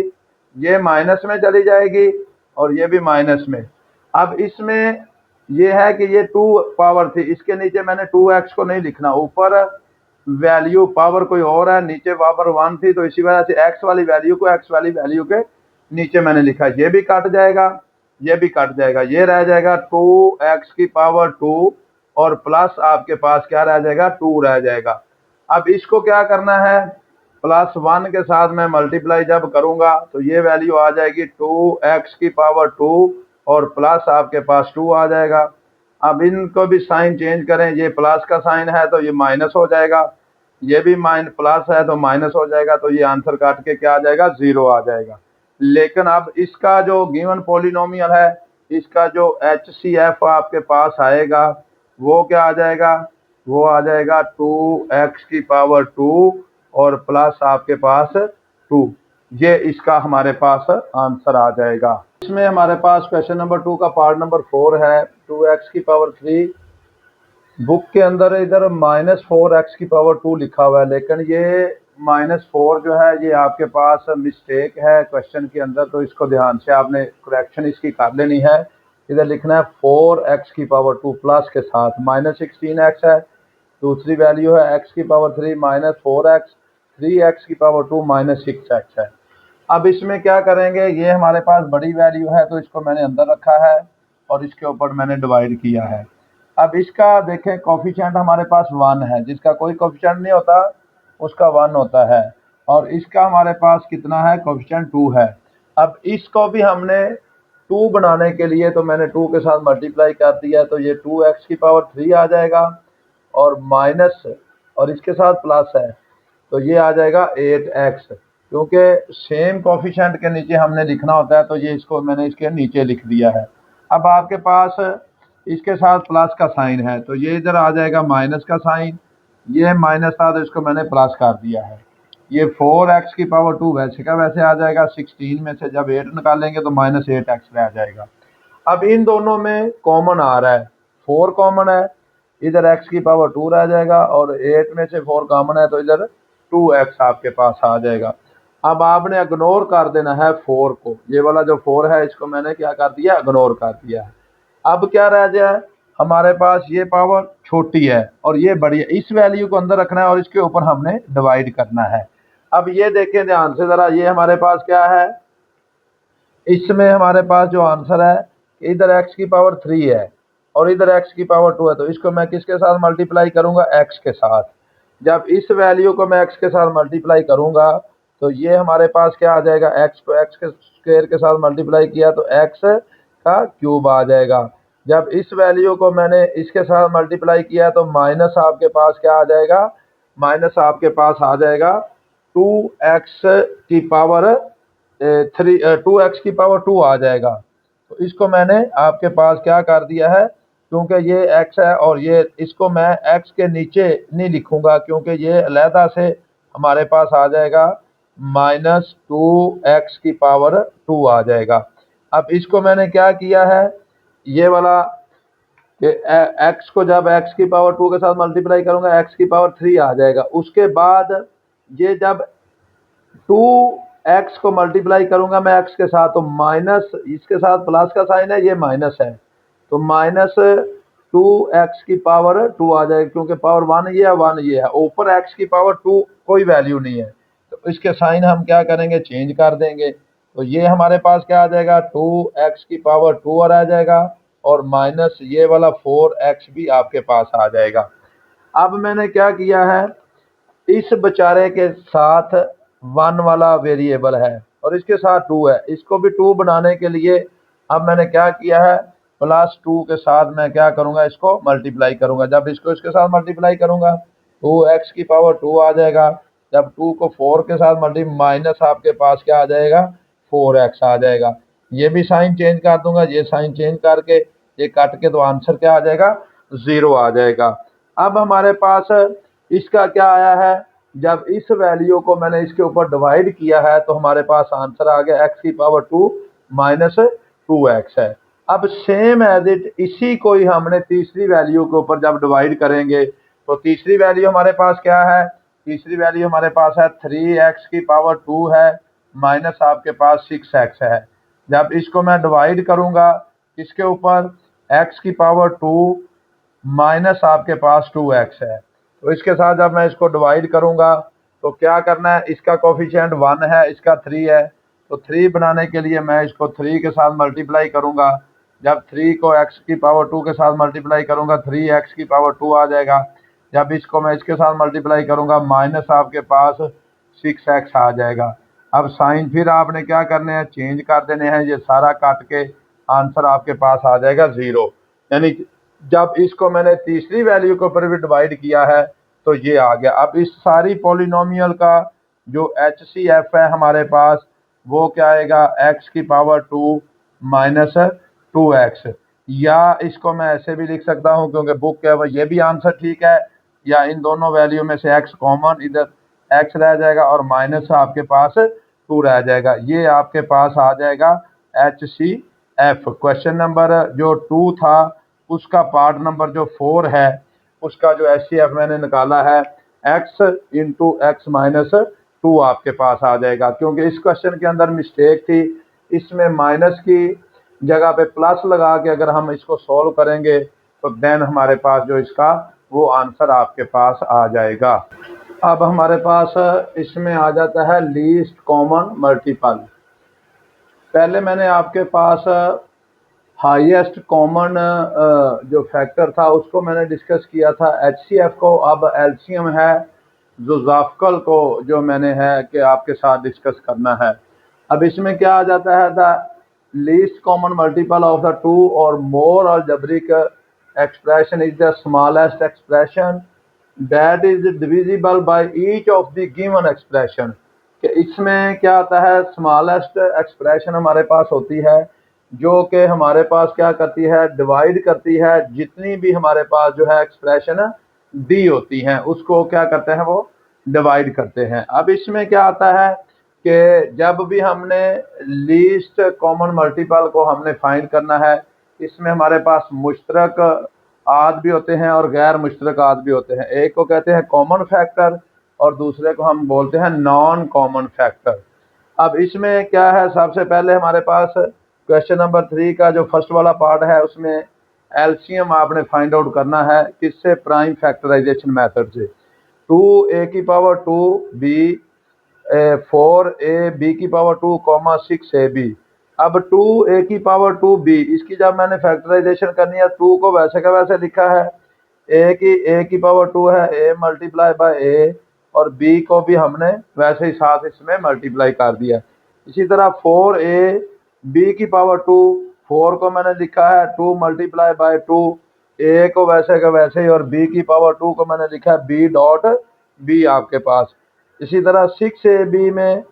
ये माइनस में चली जाएगी और ये भी माइनस में। अब इसमें ये है कि ये 2 पावर थी, इसके नीचे मैंने 2x को नहीं लिखना, ऊपर वैल्यू पावर कोई और है, नीचे पावर 1 थी, तो इसी वजह से x वाली वैल्यू को x वाली वैल्यू के नीचे मैंने लिखा। ये भी कट जाएगा, ये भी कट जाएगा, ये रह जाएगा 2x की पावर 2 और प्लस आपके पास क्या रह जाएगा, 2 रह जाएगा। अब इसको क्या करना है, प्लस 1 के साथ मैं मल्टीप्लाई जब करूंगा तो ये वैल्यू आ जाएगी 2x की पावर 2 और प्लस आपके पास 2 आ जाएगा। अब इनको भी साइन चेंज करें, ये प्लस का साइन है तो ये माइनस हो जाएगा, ये भी प्लस है तो माइनस हो जाएगा, तो ये आंसर काट के क्या आ जाएगा, 0 आ जाएगा। लेकिन अब इसका जो गिवन पॉलिनोमियल है, इसका जो HCF आपके पास आएगा वो क्या आ जाएगा, वो आ जाएगा 2x की पावर 2 और प्लस आपके पास 2। ये इसका हमारे पास आंसर आ जाएगा। इसमें हमारे पास क्वेश्चन नंबर 2 का पार्ट नंबर 4 है। 2x⁻3 बुक के अंदर इधर -4x⁻2 लिखा हुआ है, लेकिन ये -4 जो है ये आपके पास मिस्टेक है क्वेश्चन के अंदर, तो इसको ध्यान से आपने करेक्शन इसकी कर लेनी है। इधर लिखना है 4x⁻2 प्लस के साथ -16x है। दूसरी वैल्यू है x⁻3 -4x, 3x⁻2 -6x है। अब इसमें क्या करेंगे, ये हमारे पास बड़ी वैल्यू है तो इसको मैंने अंदर रखा है और इसके ऊपर मैंने डिवाइड किया है। अब इसका देखें कोफिशिएंट हमारे पास 1 है, जिसका कोई कोफिशिएंट नहीं होता उसका 1 होता है, और इसका हमारे पास कितना है, कोफिशिएंट 2 है। अब इसको भी हमने 2 बनाने के लिए तो मैंने 2 के साथ मल्टीप्लाई कर दिया, तो ये 2x⁻3 आ जाएगा और माइनस और इसके साथ प्लस है तो ये आ जाएगा 8x। क्योंकि सेम कोफिशिएंट के नीचे हमने लिखना होता है तो ये इसको मैंने इसके नीचे लिख दिया है। अब आपके पास इसके साथ प्लस का साइन है तो ये इधर आ जाएगा माइनस का साइन, ये माइनस था तो इसको मैंने प्लस कर दिया है। ये 4x⁻2 वैसे का वैसे आ जाएगा, 16 में से जब 8 निकालेंगे तो -8x रह जाएगा। अब इन दोनों में कॉमन आ रहा है, 4 कॉमन है, इधर x⁻2 रह जाएगा और 8 में से 4 कॉमन है तो इधर 2x आपके पास आ जाएगा। अब आपने इग्नोर कर देना है 4 को, ये वाला जो 4 है इसको मैंने क्या कर दिया, इग्नोर कर दिया है। अब क्या रह जाए हमारे पास, ये पावर छोटी है और ये बड़ी है, इस वैल्यू को अंदर रखना है और इसके ऊपर हमने डिवाइड करना है। अब ये देखें ध्यान से जरा, ये हमारे पास क्या है, इसमें हमारे पास जो आंसर है इधर x⁻3 है और इधर x⁻2 है, तो इसको मैं किसके साथ मल्टीप्लाई करूंगा, x के साथ। जब इस वैल्यू को मैं x के साथ मल्टीप्लाई करूंगा तो ये हमारे पास क्या आ जाएगा, x को x के स्क्वायर के साथ मल्टीप्लाई किया तो x का क्यूब आ जाएगा। जब इस वैल्यू को मैंने इसके साथ मल्टीप्लाई किया तो माइनस आपके पास क्या आ जाएगा, माइनस आपके पास आ जाएगा 2x⁻2 आ जाएगा। तो इसको मैंने आपके पास क्या कर दिया है, क्योंकि ये x है और ये इसको मैं x के नीचे नहीं लिखूंगा क्योंकि ये अलहदा से हमारे पास आ जाएगा -2x⁻2 आ जाएगा। अब इसको मैंने क्या किया है, ये वाला कि x को जब x⁻2 के साथ मल्टीप्लाई करूंगा x⁻3 आ जाएगा। उसके बाद ये जब 2x को मल्टीप्लाई करूंगा मैं x के साथ तो माइनस इसके साथ प्लस का साइन है, ये माइनस है तो -2x⁻2 आ जाएगा, क्योंकि पावर 1 ये है 1 ये है, ऊपर x⁻2 कोई वैल्यू नहीं है तो इसके साइन हम क्या करेंगे, चेंज कर देंगे। तो ये हमारे पास क्या आ जाएगा, 2x⁻2 और आ जाएगा और माइनस ये वाला 4x भी आपके पास आ जाएगा। अब मैंने क्या किया है, इस बेचारे के साथ 1 वाला वेरिएबल है और इसके साथ 2 है, इसको भी 2 बनाने के लिए अब मैंने क्या किया है, +2 के साथ मैं क्या करूंगा, इसको मल्टीप्लाई करूंगा। जब इसको इसके साथ मल्टीप्लाई करूंगा 2x⁻2 आ जाएगा, जब 2 को 4 के साथ मल्टीप्लाई माइनस आपके पास क्या आ जाएगा, 4x आ जाएगा। ये भी साइन चेंज कर दूंगा, ये साइन चेंज करके ये काट के तो आंसर क्या आ जाएगा, 0 आ जाएगा। अब हमारे पास इसका क्या आया है, जब इस वैल्यू को मैंने इसके ऊपर डिवाइड किया है तो हमारे पास आंसर आ गया x⁻2 -2x है। अब सेम एज इट इसी को ही हमने तीसरी वैल्यू के ऊपर जब डिवाइड करेंगे तो तीसरी वैल्यू हमारे पास क्या है, तीसरी वैल्यू हमारे पास है 3x⁻2 है माइनस आपके पास 6x है। जब इसको मैं डिवाइड करूंगा किसके ऊपर, x⁻2 माइनस आपके पास 2x है, तो इसके साथ जब मैं इसको डिवाइड करूंगा तो क्या करना है, इसका कोफिशिएंट 1 है इसका 3 है, तो 3 बनाने के लिए मैं इसको 3 के साथ मल्टीप्लाई करूंगा। जब 3 को x⁻2 के साथ मल्टीप्लाई करूंगा 3x⁻2 आ जाएगा। जब इसको मैं इसके साथ मल्टीप्लाई करूंगा माइनस आपके पास 6x आ जाएगा। अब साइन फिर आपने क्या करने हैं, चेंज कर देने हैं, ये सारा काट के आंसर आपके पास आ जाएगा 0। यानी जब इसको मैंने तीसरी वैल्यू के ऊपर भी डिवाइड किया है तो ये आ गया। अब इस सारी पॉलिनोमियल का जो HCF है हमारे पास वो क्या आएगा, x⁻2 -2x, या इसको मैं ऐसे भी लिख सकता हूँ क्योंकि बुक है वो ये भी आंसर ठीक है, या इन दोनों वैल्यू में से x कॉमन, इधर एक्स रह जाएगा और माइनस आपके पास 2 रह जाएगा। ये आपके पास आ जाएगा HCF। क्वेश्चन नंबर जो 2 था उसका पार्ट नंबर जो 4 है उसका जो HCF मैंने निकाला है x इंटू एक्स माइनस 2 आपके पास आ जाएगा। क्योंकि इस क्वेश्चन के अंदर मिस्टेक थी, इसमें माइनस की जगह पे प्लस लगा के अगर हम इसको सॉल्व करेंगे तो देन हमारे पास जो इसका वो आंसर आपके पास आ जाएगा। अब हमारे पास इसमें आ जाता है लीस्ट कॉमन मल्टीपल। पहले मैंने आपके पास हाईएस्ट कॉमन जो फैक्टर था उसको मैंने डिस्कस किया था HCF को। अब एलसीएम है जोग्राफिकल को जो मैंने है कि आपके साथ डिस्कस करना है। अब इसमें क्या आ जाता है, the least common multiple of the two और more algebraic expression is the smallest expression that is divisible by each of the given expression. कि इसमें क्या आता है, स्मॉलेस्ट एक्सप्रेशन हमारे पास होती है जो कि हमारे पास क्या करती है, डिवाइड करती है जितनी भी हमारे पास जो है एक्सप्रेशन दी होती हैं उसको क्या करते हैं, वो डिवाइड करते हैं। अब इसमें क्या आता है कि जब भी हमने लीस्ट कॉमन मल्टीपल को हमने फाइंड करना है, इसमें हमारे पास मुश्तरक आद भी होते हैं और गैर मुश्तरक आद भी होते हैं। एक को कहते हैं कॉमन फैक्टर और दूसरे को हम बोलते हैं नॉन कॉमन फैक्टर। अब इसमें क्या है, सबसे पहले हमारे पास क्वेश्चन नंबर 3 का जो फर्स्ट वाला पार्ट है उसमें एलसीएम आपने फाइंड आउट करना है किससे, प्राइम फैक्टराइजेशन मेथड से। 2a की पावर 2b 4a b की पावर 2 6ab। अब 2a की पावर 2b इसकी जब मैंने फैक्टराइजेशन करनी है 2 को वैसे का वैसे लिखा है, a की पावर 2 है a मल्टीप्लाई बाय a और b को भी हमने वैसे ही साथ इसमें मल्टीप्लाई कर दिया। इसी तरह 4a b की पावर 2, 4 को मैंने लिखा है 2 मल्टीप्लाई बाय 2, a को वैसे का वैसे ही और b की पावर 2 को मैंने लिखा है b डॉट b आपके पास। इसी तरह 6ab में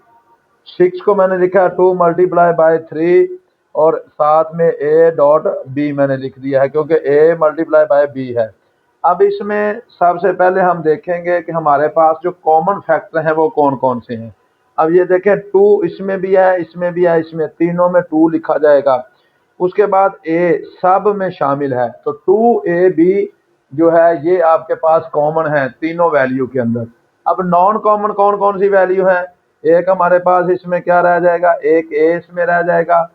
6 को मैंने लिखा है 2 मल्टीप्लाई बाय 3 और साथ में a डॉट b मैंने लिख दिया है क्योंकि a मल्टीप्लाई बाय b है। अब इसमें सबसे पहले हम देखेंगे कि हमारे पास जो कॉमन फैक्टर हैं वो कौन कौन से हैं। अब ये देखें 2 इसमें भी है, इसमें भी है, इसमें तीनों में 2 लिखा जाएगा। उसके बाद a सब में शामिल है तो 2ab जो है ये आपके पास कॉमन है तीनों वैल्यू के अंदर। अब नॉन कॉमन कौन कौन सी वैल्यू है, एक हमारे पास इसमें क्या रह जाएगा, एक a इसमें रह जाएगा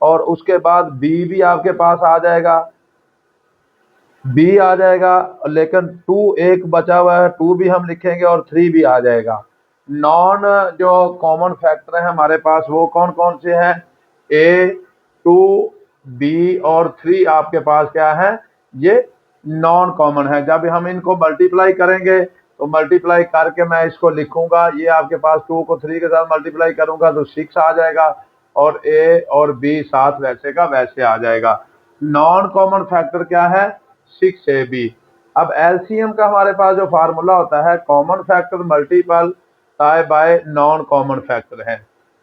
और उसके बाद b भी आपके पास आ जाएगा, b आ जाएगा, लेकिन 2 एक बचा हुआ है 2 भी हम लिखेंगे और 3 भी आ जाएगा। नॉन जो कॉमन फैक्टर है हमारे पास वो कौन कौन से हैं, a 2 b और 3 आपके पास क्या है, ये नॉन कॉमन है। जब हम इनको मल्टीप्लाई करेंगे तो मल्टीप्लाई करके मैं इसको लिखूंगा, ये आपके पास 2 को 3 के साथ मल्टीप्लाई करूंगा तो 6 आ जाएगा और a और b साथ वैसे का वैसे आ जाएगा। नॉन कॉमन फैक्टर क्या है, 6ab। अब एलसीएम का हमारे पास जो फार्मूला होता है common factor multiple bye non common factor है।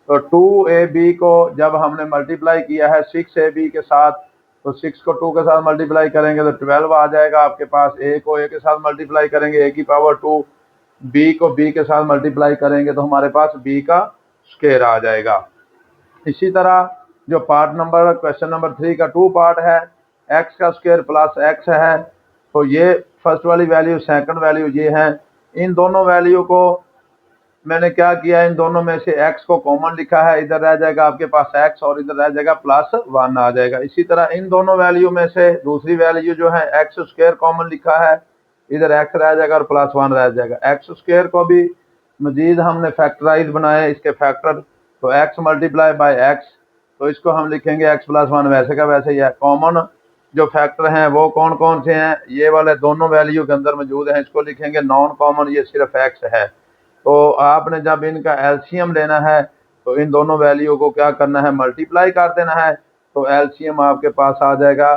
तो 2ab को जब हमने मल्टीप्लाई किया है 6ab के साथ तो 6 को 2 के साथ मल्टीप्लाई करेंगे तो 12 आ जाएगा आपके पास। a को a के साथ मल्टीप्लाई करेंगे a की पावर 2, b को b के साथ मल्टीप्लाई करेंगे तो हमारे पास b का स्क्वायर आ जाएगा। इसी तरह जो पार्ट नंबर क्वेश्चन नंबर 3 का 2 पार्ट है, x का स्क्वायर प्लस x है, तो ये फर्स्ट वाली वैल्यू सेकंड वैल्यू ये है। इन दोनों वैल्यू को मैंने क्या किया, इन दोनों में से x को कॉमन लिखा है, इधर रह जाएगा आपके पास x और इधर रह जाएगा +1 आ जाएगा। इसी तरह इन दोनों वैल्यू में से दूसरी वैल्यू जो है x स्क्वायर कॉमन लिखा है, इधर x रह जाएगा और +1 रह जाएगा। x स्क्वायर को भी मजीद हमने फैक्टराइज बनाया इसके फैक्टर, तो x मल्टीप्लाई बाय x, तो इसको हम लिखेंगे x +1 वैसे का वैसे ही है। कॉमन जो फैक्टर हैं वो कौन कौन से हैं, ये वाले दोनों वैल्यू के अंदर मौजूद हैं, इसको लिखेंगे नॉन कॉमन, ये सिर्फ x है। तो आपने जब इनका एलसीएम लेना है तो इन दोनों वैल्यू को क्या करना है, मल्टीप्लाई कर देना है, तो एलसीएम आपके पास आ जाएगा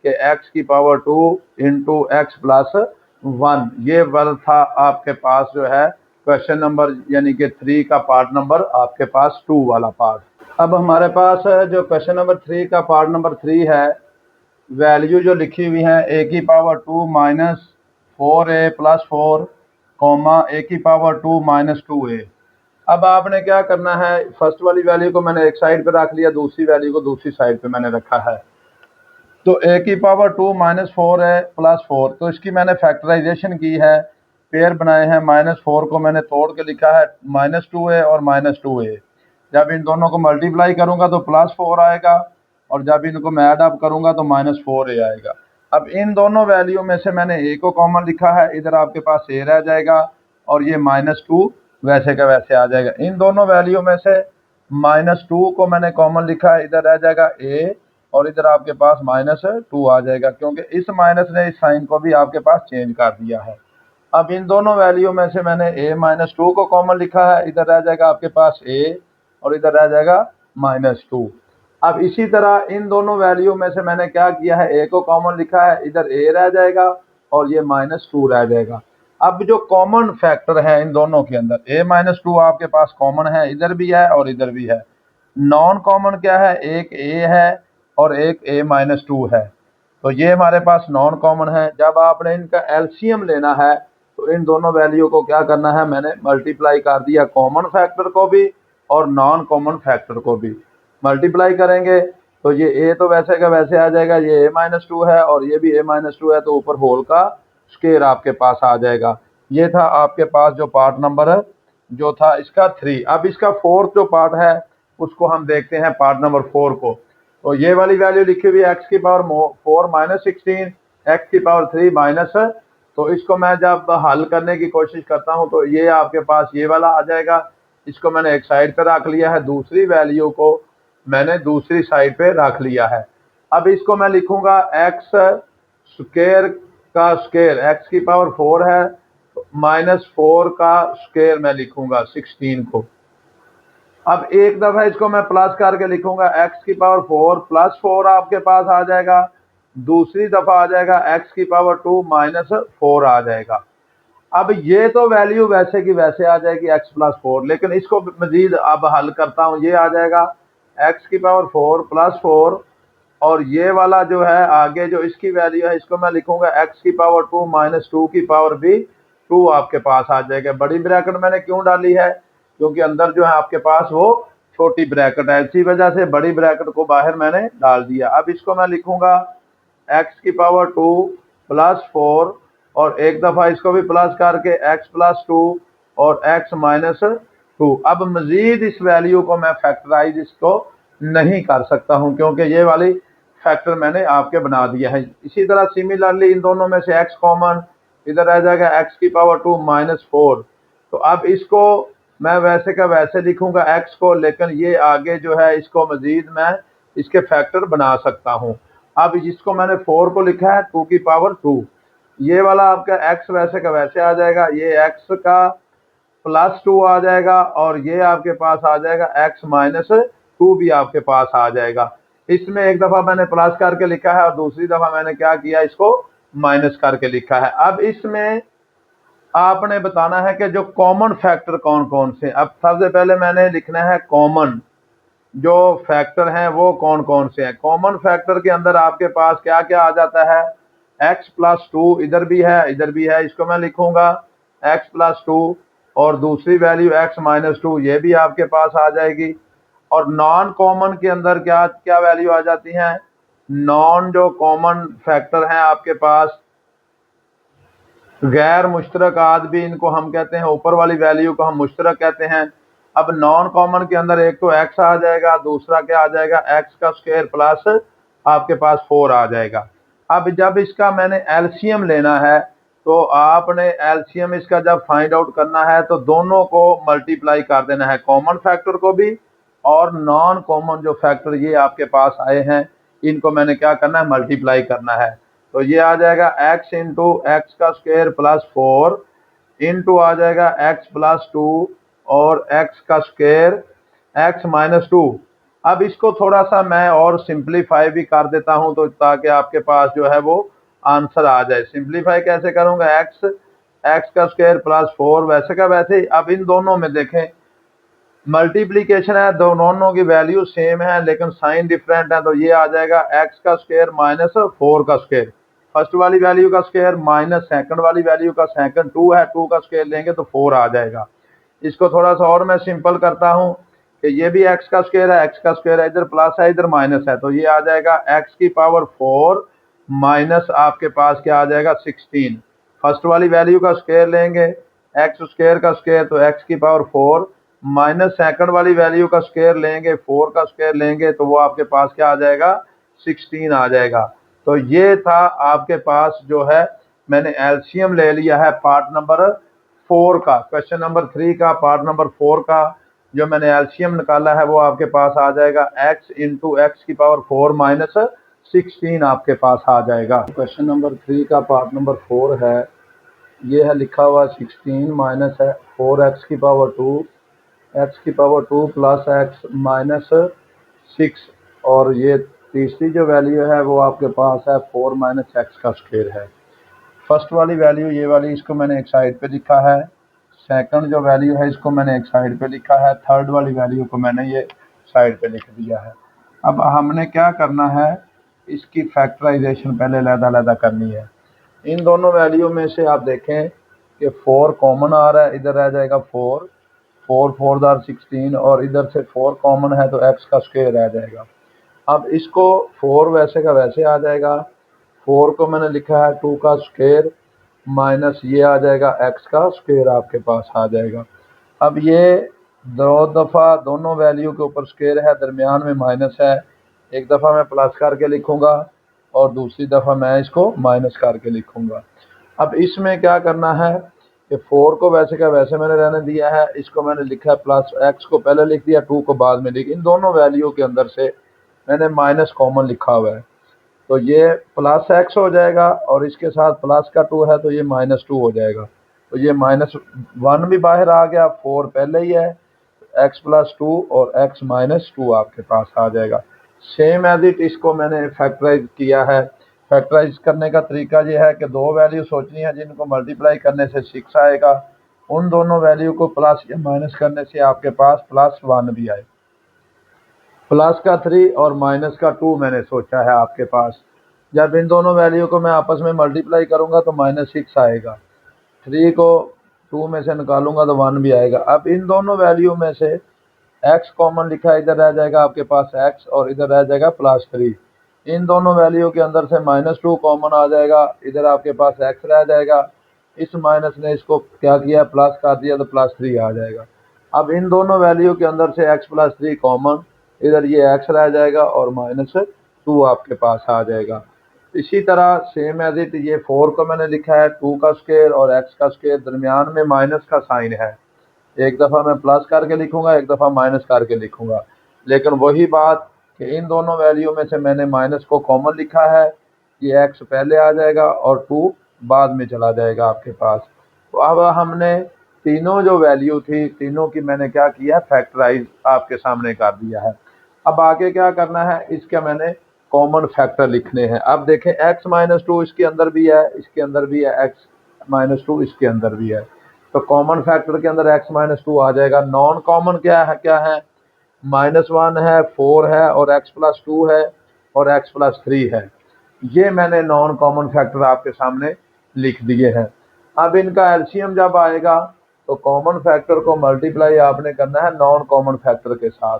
कि x की पावर 2 इंटू एक्स +1। ये वाला था आपके पास जो है क्वेश्चन नंबर यानी कि 3 का पार्ट नंबर आपके पास 2 वाला पार्ट। अब हमारे पास जो क्वेश्चन नंबर 3 का पार्ट नंबर 3 है, वैल्यू जो लिखी हुई है a की पावर 2 -4a +4 कॉमा ए की पावर 2 माइनस 2a। अब आपने क्या करना है, फर्स्ट वाली वैल्यू को मैंने एक साइड पे रख लिया, दूसरी वैल्यू को दूसरी साइड पे मैंने रखा है। तो ए की पावर 2 माइनस 4 है प्लस 4, तो इसकी मैंने फैक्टराइजेशन की है, पेयर बनाए हैं। माइनस 4 को मैंने तोड़ के लिखा है माइनस 2a और माइनस 2a। जब इन दोनों को मल्टीप्लाई करूंगा तो प्लस 4 आएगा, और जब इनको मैं ऐड अप करूंगा तो माइनस 4a आएगा। अब इन दोनों वैल्यू में से मैंने ए को कॉमन लिखा है, इधर आपके पास ए रह जाएगा, और ये -2 वैसे का वैसे आ जाएगा। इन दोनों वैल्यू में से -2 को मैंने कॉमन लिखा है, इधर रह जाएगा ए, और इधर आपके पास -2 आ जाएगा, क्योंकि इस माइनस ने इस साइन को भी आपके पास चेंज कर दिया है। अब इन दोनों वैल्यू में से मैंने a-2 को कॉमन लिखा है, इधर रह जाएगा आपके पास a, और इधर रह जाएगा -2। अब इसी तरह इन दोनों वैल्यू में से मैंने क्या किया है, a को कॉमन लिखा है, इधर a रह जाएगा और ये -2 रह जाएगा। अब जो कॉमन फैक्टर है इन दोनों के अंदर, a-2 आपके पास कॉमन है, इधर भी है और इधर भी है। नॉन कॉमन क्या है, एक a है और एक a-2 है, तो ये हमारे पास नॉन कॉमन है। जब आपने इनका एलसीएम लेना है तो इन दोनों वैल्यू को क्या करना है, मैंने मल्टीप्लाई कर दिया, कॉमन फैक्टर को भी और नॉन कॉमन फैक्टर को भी मल्टीप्लाई करेंगे, तो ये a तो वैसे का वैसे आ जाएगा, ये a-2 है और ये भी a-2 है, तो ऊपर होल का स्क्वायर आपके पास आ जाएगा। ये था आपके पास जो पार्ट नंबर जो था इसका 3। अब इसका फोर्थ जो पार्ट है उसको हम देखते हैं, पार्ट नंबर 4 को। तो ये वाली वैल्यू लिखी हुई है एक्स की पावर 4 माइनस 16, एक्स की पावर 3 माइनस, तो इसको मैं जब हल करने की कोशिश करता हूं तो ये आपके पास ये वाला आ जाएगा। इसको मैंने एक साइड पे रख लिया है, दूसरी वैल्यू को मैंने दूसरी साइड पे रख लिया है। अब इसको मैं लिखूंगा एक्स स्क्वायर का स्क्वायर, एक्स की पावर 4 है, -4 का स्क्वायर मैं लिखूंगा 16 को। अब एक दफा इसको मैं प्लस करके लिखूंगा, एक्स की पावर 4 प्लस 4 आपके पास आ जाएगा, दूसरी दफा आ जाएगा एक्स की पावर 2 माइनस 4 आ जाएगा। अब ये तो वैल्यू वैसे की वैसे आ जाएगी x प्लस 4, लेकिन इसको मजीद अब हल करता हूँ, ये आ जाएगा x की पावर 4 प्लस 4, और ये वाला जो है आगे जो इसकी वैल्यू है इसको मैं लिखूंगा x की पावर 2 माइनस 2 की पावर भी 2 आपके पास आ जाएगा। बड़ी ब्रैकेट मैंने क्यों डाली है, क्योंकि अंदर जो है आपके पास वो छोटी ब्रैकेट है, इसी वजह से बड़ी ब्रैकेट को बाहर मैंने डाल दिया। अब इसको मैं लिखूंगा x की पावर 2 प्लस 4, और एक दफा इसको भी प्लस करके x प्लस 2 और x माइनस 2। अब मजीद इस वैल्यू को मैं फैक्टराइज इसको नहीं कर सकता हूं, क्योंकि ये वाली फैक्टर मैंने आपके बना दिया है। इसी तरह सिमिलरली इन दोनों में से x कॉमन, इधर रह जाएगा x की पावर 2 माइनस 4। तो अब इसको मैं वैसे का वैसे लिखूंगा x को, लेकिन ये आगे जो है इसको मजीद मैं इसके फैक्टर बना सकता हूँ। अब जिसको मैंने 4 को लिखा है 2 की पावर 2, ये वाला आपका x वैसे का वैसे आ जाएगा, ये x का प्लस 2 आ जाएगा, और ये आपके पास आ जाएगा x माइनस 2 भी आपके पास आ जाएगा। इसमें एक दफा मैंने प्लस करके लिखा है और दूसरी दफा मैंने क्या किया, इसको माइनस करके लिखा है। अब इसमें आपने बताना है कि जो कॉमन फैक्टर कौन कौन से। अब सबसे पहले मैंने लिखना है कॉमन जो फैक्टर हैं वो कौन कौन से हैं। कॉमन फैक्टर के अंदर आपके पास क्या क्या आ जाता है, x प्लस 2 इधर भी है इधर भी है, इसको मैं लिखूंगा x प्लस 2, और दूसरी वैल्यू x माइनस 2 ये भी आपके पास आ जाएगी। और नॉन कॉमन के अंदर क्या क्या वैल्यू आ जाती हैं, नॉन जो कॉमन फैक्टर हैं आपके पास, गैर मुश्तरक आद भी इनको हम कहते हैं, ऊपर वाली वैल्यू को हम मुश्तरक कहते हैं। अब नॉन कॉमन के अंदर एक तो x आ जाएगा, दूसरा क्या आ जाएगा, x का स्क्वायर प्लस आपके पास 4 आ जाएगा। अब जब इसका मैंने एलसीएम लेना है तो आपने एलसीएम इसका जब फाइंड आउट करना है तो दोनों को मल्टीप्लाई कर देना है, कॉमन फैक्टर को भी और नॉन कॉमन जो फैक्टर ये आपके पास आए हैं इनको मैंने क्या करना है, मल्टीप्लाई करना है। तो ये आ जाएगा x इंटू एक्स का स्क्वायर प्लस 4 इंटू आ जाएगा x प्लस 2 और x का स्क्वायर x माइनस 2। अब इसको थोड़ा सा मैं और सिंप्लीफाई भी कर देता हूं, तो ताकि आपके पास जो है वो आंसर आ जाए। सिंप्लीफाई कैसे करूंगा, x का स्क्वायर प्लस 4 वैसे का वैसे ही। अब इन दोनों में देखें मल्टीप्लीकेशन है, दोनों की वैल्यू सेम है लेकिन साइन डिफरेंट है, तो ये आ जाएगा x का स्क्वायर माइनस 4 का स्क्वायर। फर्स्ट वाली वैल्यू का स्क्वायर माइनस सेकंड वाली वैल्यू का सेकंड 2 है, 2 का स्क्वायर लेंगे तो 4 आ जाएगा। इसको थोड़ा सा और मैं सिंपल करता हूँ कि ये भी x का स्क्वायर है, x का स्क्वायर है, इधर प्लस है इधर माइनस है, तो ये आ जाएगा x की पावर 4 माइनस आपके पास क्या आ जाएगा 16। फर्स्ट वाली वैल्यू का स्क्वायर लेंगे x स्क्वायर का स्क्वायर तो x की पावर 4 माइनस सेकंड वाली वैल्यू का स्क्वायर लेंगे 4 का स्क्वायर लेंगे तो वो आपके पास क्या आ जाएगा 16 आ जाएगा। तो ये था आपके पास जो है मैंने एलसीएम ले लिया है पार्ट नंबर 4 का, क्वेश्चन नंबर 3 का पार्ट नंबर 4 का जो मैंने एलसीएम निकाला है वो आपके पास आ जाएगा x इंटू एक्स की पावर 4 माइनस 16 आपके पास आ जाएगा। क्वेश्चन नंबर 3 का पार्ट नंबर 4 है, ये है लिखा हुआ 16 माइनस है 4x की पावर 2, x की पावर 2 प्लस x माइनस 6, और ये तीसरी जो वैल्यू है वो आपके पास है 4 माइनस एक्स का स्क्वायर है। फर्स्ट वाली वैल्यू ये वाली इसको मैंने एक साइड पे लिखा है, सेकंड जो वैल्यू है इसको मैंने एक साइड पे लिखा है, थर्ड वाली वैल्यू को मैंने ये साइड पे लिख दिया है। अब हमने क्या करना है, इसकी फैक्टराइजेशन पहले अलग-अलग करनी है। इन दोनों वैल्यू में से आप देखें कि 4 कॉमन आ रहा है, इधर रह जाएगा 4, 4 4 आर 16 और इधर से 4 कॉमन है तो x का स्क्वायर रह जाएगा। अब इसको 4 वैसे का वैसे आ जाएगा, 4 को मैंने लिखा है 2 का स्क्वायर माइनस ये आ जाएगा x का स्क्वायर आपके पास आ जाएगा। अब ये दो दफ़ा दोनों वैल्यू के ऊपर स्क्वायर है, दरमियान में माइनस है, एक दफ़ा मैं प्लस करके लिखूंगा और दूसरी दफ़ा मैं इसको माइनस करके लिखूंगा। अब इसमें क्या करना है कि 4 को वैसे का वैसे मैंने रहने दिया है, इसको मैंने लिखा है प्लस x को पहले लिख दिया 2 को बाद में लिख, इन दोनों वैल्यू के अंदर से मैंने माइनस कॉमन लिखा हुआ है तो ये प्लस x हो जाएगा और इसके साथ प्लस का 2 है तो ये माइनस 2 हो जाएगा। तो ये माइनस 1 भी बाहर आ गया, 4 पहले ही है, x प्लस 2 और x माइनस 2 आपके पास आ जाएगा। सेम एज इट इसको मैंने फैक्टराइज किया है। फैक्टराइज करने का तरीका ये है कि दो वैल्यू सोचनी है जिनको मल्टीप्लाई करने से 6 आएगा, उन दोनों वैल्यू को प्लस या माइनस करने से आपके पास प्लस 1 भी आए। प्लस का 3 और माइनस का 2 मैंने सोचा है आपके पास। जब इन दोनों वैल्यू को मैं आपस में मल्टीप्लाई करूंगा तो माइनस 6 आएगा, 3 को 2 में से निकालूंगा तो 1 भी आएगा। अब इन दोनों वैल्यू में से x कॉमन लिखा है, इधर रह जाएगा आपके पास x और इधर रह जाएगा प्लस 3। इन दोनों वैल्यू के अंदर से माइनस 2 कॉमन आ जाएगा, इधर आपके पास x रह जाएगा, इस माइनस ने इसको क्या किया प्लस कर दिया तो प्लस 3 आ जाएगा। अब इन दोनों वैल्यू के अंदर से x प्लस 3 कॉमन, इधर ये x रह जाएगा और माइनस 2 आपके पास आ जाएगा। इसी तरह सेम एज इट ये 4 को मैंने लिखा है 2 का स्क्वायर और x का स्क्वायर, दरमियान में माइनस का साइन है, एक दफ़ा मैं प्लस करके लिखूंगा एक दफ़ा माइनस करके लिखूंगा, लेकिन वही बात कि इन दोनों वैल्यू में से मैंने माइनस को कॉमन लिखा है, ये x पहले आ जाएगा और 2 बाद में चला जाएगा आपके पास। तो अब हमने तीनों जो वैल्यू थी तीनों की मैंने क्या किया फैक्टराइज आपके सामने कर दिया है। अब आगे क्या करना है, इसके मैंने कॉमन फैक्टर लिखने हैं। अब देखें x माइनस 2 इसके अंदर भी है, इसके अंदर भी है, x माइनस 2 इसके अंदर भी है, तो कॉमन फैक्टर के अंदर x माइनस 2 आ जाएगा। नॉन कॉमन क्या है माइनस 1 है, 4 है और x प्लस 2 है और x प्लस 3 है। ये मैंने नॉन कॉमन फैक्टर आपके सामने लिख दिए हैं। अब इनका एलसीएम जब आएगा तो कॉमन फैक्टर को मल्टीप्लाई आपने करना है नॉन कॉमन फैक्टर के साथ।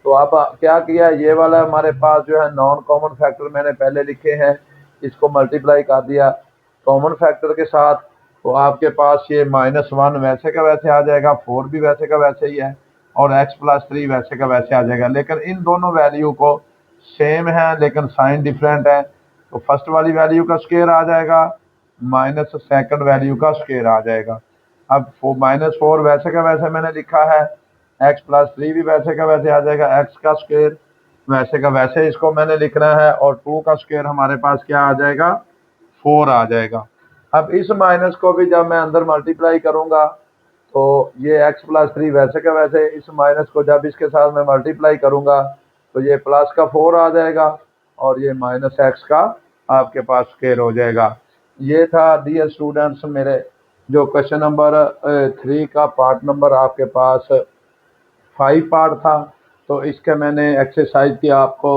तो आप क्या किया, ये वाला हमारे पास जो है नॉन कॉमन फैक्टर मैंने पहले लिखे हैं, इसको मल्टीप्लाई कर दिया कॉमन फैक्टर के साथ, तो आपके पास ये माइनस 1 वैसे का वैसे आ जाएगा, 4 भी वैसे का वैसे ही है और x प्लस 3 वैसे का वैसे आ जाएगा। लेकिन इन दोनों वैल्यू को सेम है लेकिन साइन डिफरेंट है, तो फर्स्ट वाली वैल्यू का स्क्वायर आ जाएगा माइनस सेकंड वैल्यू का स्क्वायर आ जाएगा। अब माइनस 4 वैसे का वैसे मैंने लिखा है, x प्लस 3 भी वैसे का वैसे आ जाएगा, x का स्क्वायर वैसे का वैसे इसको मैंने लिखना है और 2 का स्क्वायर हमारे पास क्या आ जाएगा 4 आ जाएगा। अब इस माइनस को भी जब मैं अंदर मल्टीप्लाई करूंगा तो ये x प्लस 3 वैसे का वैसे, इस माइनस को जब इसके साथ मैं मल्टीप्लाई करूंगा तो ये प्लस का 4 आ जाएगा और ये माइनस x का आपके पास स्क्वायर हो जाएगा। ये था डियर स्टूडेंट्स मेरे जो क्वेश्चन नंबर 3 का पार्ट नंबर आपके पास 5 पार्ट था, तो इसके मैंने एक्सरसाइज की आपको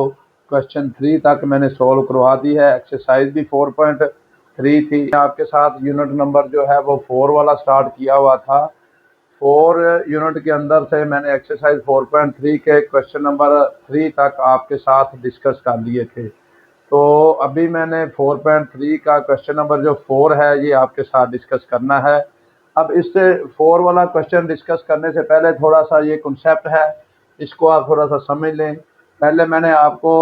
क्वेश्चन 3 तक मैंने सॉल्व करवा दी है। एक्सरसाइज भी 4.3 थी। आपके साथ यूनिट नंबर जो है वो 4 वाला स्टार्ट किया हुआ था। 4 यूनिट के अंदर से मैंने एक्सरसाइज 4.3 के क्वेश्चन नंबर 3 तक आपके साथ डिस्कस कर लिए थे। तो अभी मैंने 4.3 का क्वेश्चन नंबर जो 4 है ये आपके साथ डिस्कस करना है। अब इससे 4 वाला क्वेश्चन डिस्कस करने से पहले थोड़ा सा ये कॉन्सेप्ट है, इसको आप थोड़ा सा समझ लें। पहले मैंने आपको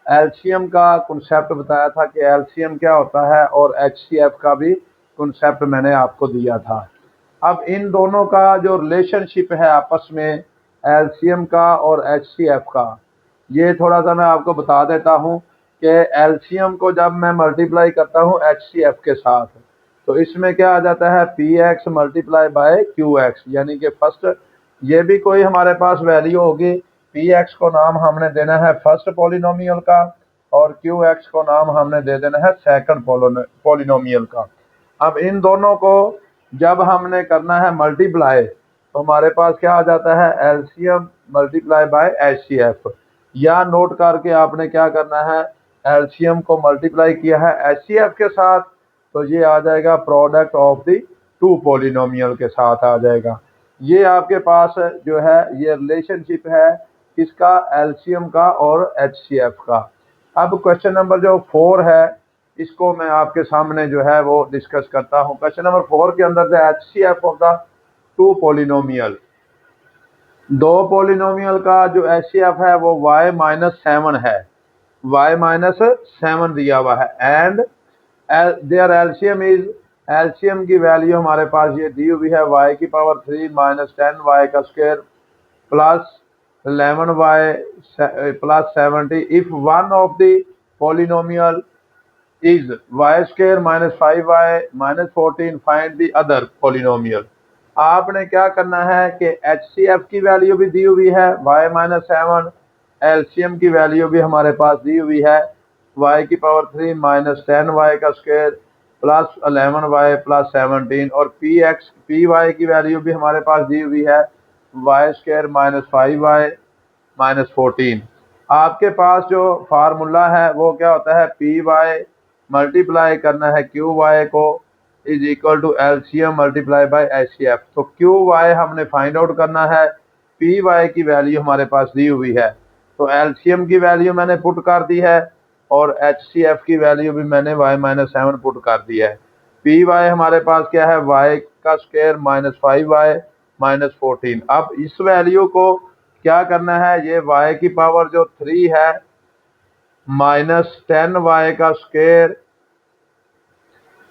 एलसीएम का कॉन्सेप्ट बताया था कि एलसीएम क्या होता है, और एचसीएफ का भी कॉन्सेप्ट मैंने आपको दिया था। अब इन दोनों का जो रिलेशनशिप है आपस में, एलसीएम का और एचसीएफ का, ये थोड़ा सा मैं आपको बता देता हूँ कि एलसीएम को जब मैं मल्टीप्लाई करता हूँ एचसीएफ के साथ, तो इसमें क्या आ जाता है, p x multiply by Q x. यानी कि फर्स्ट, ये भी कोई हमारे पास वैल्यू होगी, पी एक्स को नाम हमने देना है फर्स्ट पॉलिनोमियल का, और क्यू एक्स को नाम हमने दे देना है सेकंड पॉलिनोमियल का। अब इन दोनों को जब हमने करना है मल्टीप्लाई, तो हमारे पास क्या आ जाता है, एलसीएम मल्टीप्लाई बाय एचसीएफ। या नोट करके आपने क्या करना है, एलसीएम को मल्टीप्लाई किया है एचसीएफ के साथ, तो ये आ जाएगा product of the two polynomial के साथ आ जाएगा। ये आपके पास जो है ये रिलेशनशिप है किसका, एलसीएम का और एचसीएफ का। अब क्वेश्चन नंबर जो 4 है इसको मैं आपके सामने जो है वो डिस्कस करता हूँ। क्वेश्चन नंबर 4 के अंदर the HCF of the two polynomial, दो पॉलिनोमियल का जो एचसीएफ है वो y-7 है, y-7 दिया हुआ है। And there LCM is, LCM की वैल्यू हमारे पास ये दी हुई है y की पावर 3 माइनस 10y का square plus 11y plus 70 if one of the polynomial is y square minus 5y minus 14 find the other polynomial. आपने क्या करना है कि एचसीएफ की वैल्यू भी दी हुई है y-7, एलसीएम की वैल्यू भी हमारे पास दी हुई है y की पावर 3 माइनस 10y का स्क्वायर प्लस 11y प्लस 17, और पी वाई की वैल्यू भी हमारे पास दी हुई है y square minus 5y minus 14। आपके पास जो फार्मूला है वो क्या होता है, पी वाई मल्टीप्लाई करना है क्यू वाई को is equal to LCM multiply by HCF. तो क्यू वाई हमने फाइंड आउट करना है, पी वाई की वैल्यू हमारे पास दी हुई है, तो एलसीएम की वैल्यू मैंने पुट कर दी है और एचसीएफ की वैल्यू भी मैंने y-7 पुट कर दी है। पी वाई हमारे पास क्या है, y का स्क्वायर माइनस 5y माइनस 14। अब इस वैल्यू को क्या करना है, ये y की पावर जो 3 है माइनस 10y का स्क्वायर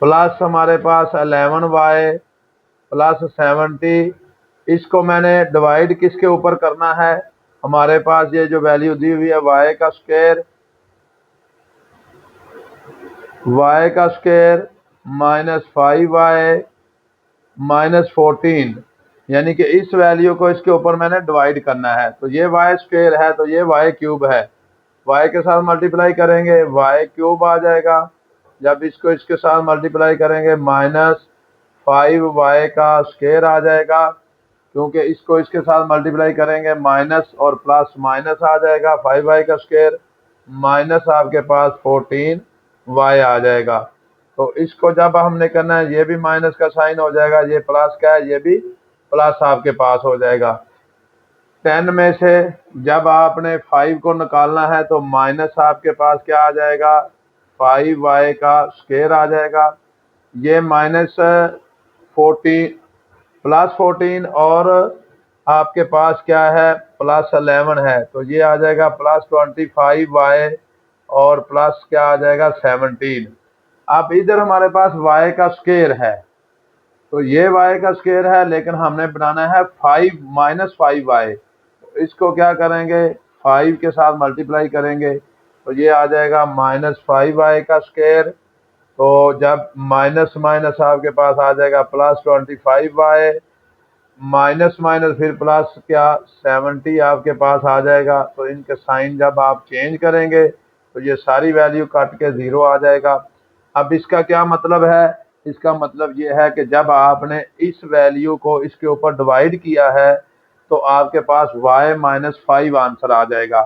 प्लस हमारे पास 11y प्लस 70, इसको मैंने डिवाइड किसके ऊपर करना है, हमारे पास ये जो वैल्यू दी हुई है y का स्क्वायर माइनस 5y माइनस 14, यानी कि इस वैल्यू को इसके ऊपर मैंने डिवाइड करना है। तो ये y स्क्वायर है तो ये y क्यूब है, y के साथ मल्टीप्लाई करेंगे y क्यूब आ जाएगा। जब इसको इसके साथ मल्टीप्लाई करेंगे माइनस 5y का स्क्वायर आ जाएगा, क्योंकि इसको इसके साथ मल्टीप्लाई करेंगे माइनस और प्लस माइनस आ जाएगा, 5y का स्क्वायर माइनस आपके पास 14y आ जाएगा। तो इसको जब हमने करना है ये भी माइनस का साइन हो जाएगा, ये प्लस का है, ये भी प्लस आपके पास हो जाएगा। 10 में से जब आपने 5 को निकालना है तो माइनस आपके पास क्या आ जाएगा, 5y का स्क्वायर आ जाएगा, ये माइनस 14 प्लस 14 और आपके पास क्या है प्लस 11 है, तो ये आ जाएगा प्लस 25y और प्लस क्या आ जाएगा 17। अब इधर हमारे पास y का स्क्वायर है, तो ये y का स्क्वायर है लेकिन हमने बनाना है 5 माइनस 5y, इसको क्या करेंगे 5 के साथ मल्टीप्लाई करेंगे, तो ये आ जाएगा माइनस 5y का स्क्वायर। तो जब माइनस माइनस आपके पास आ जाएगा प्लस 25y माइनस माइनस फिर प्लस क्या 70 आपके पास आ जाएगा। तो इनके साइन जब आप चेंज करेंगे तो ये सारी वैल्यू काट के 0 आ जाएगा। अब इसका क्या मतलब है, इसका मतलब ये है कि जब आपने इस वैल्यू को इसके ऊपर डिवाइड किया है तो आपके पास y-5 आंसर आ जाएगा।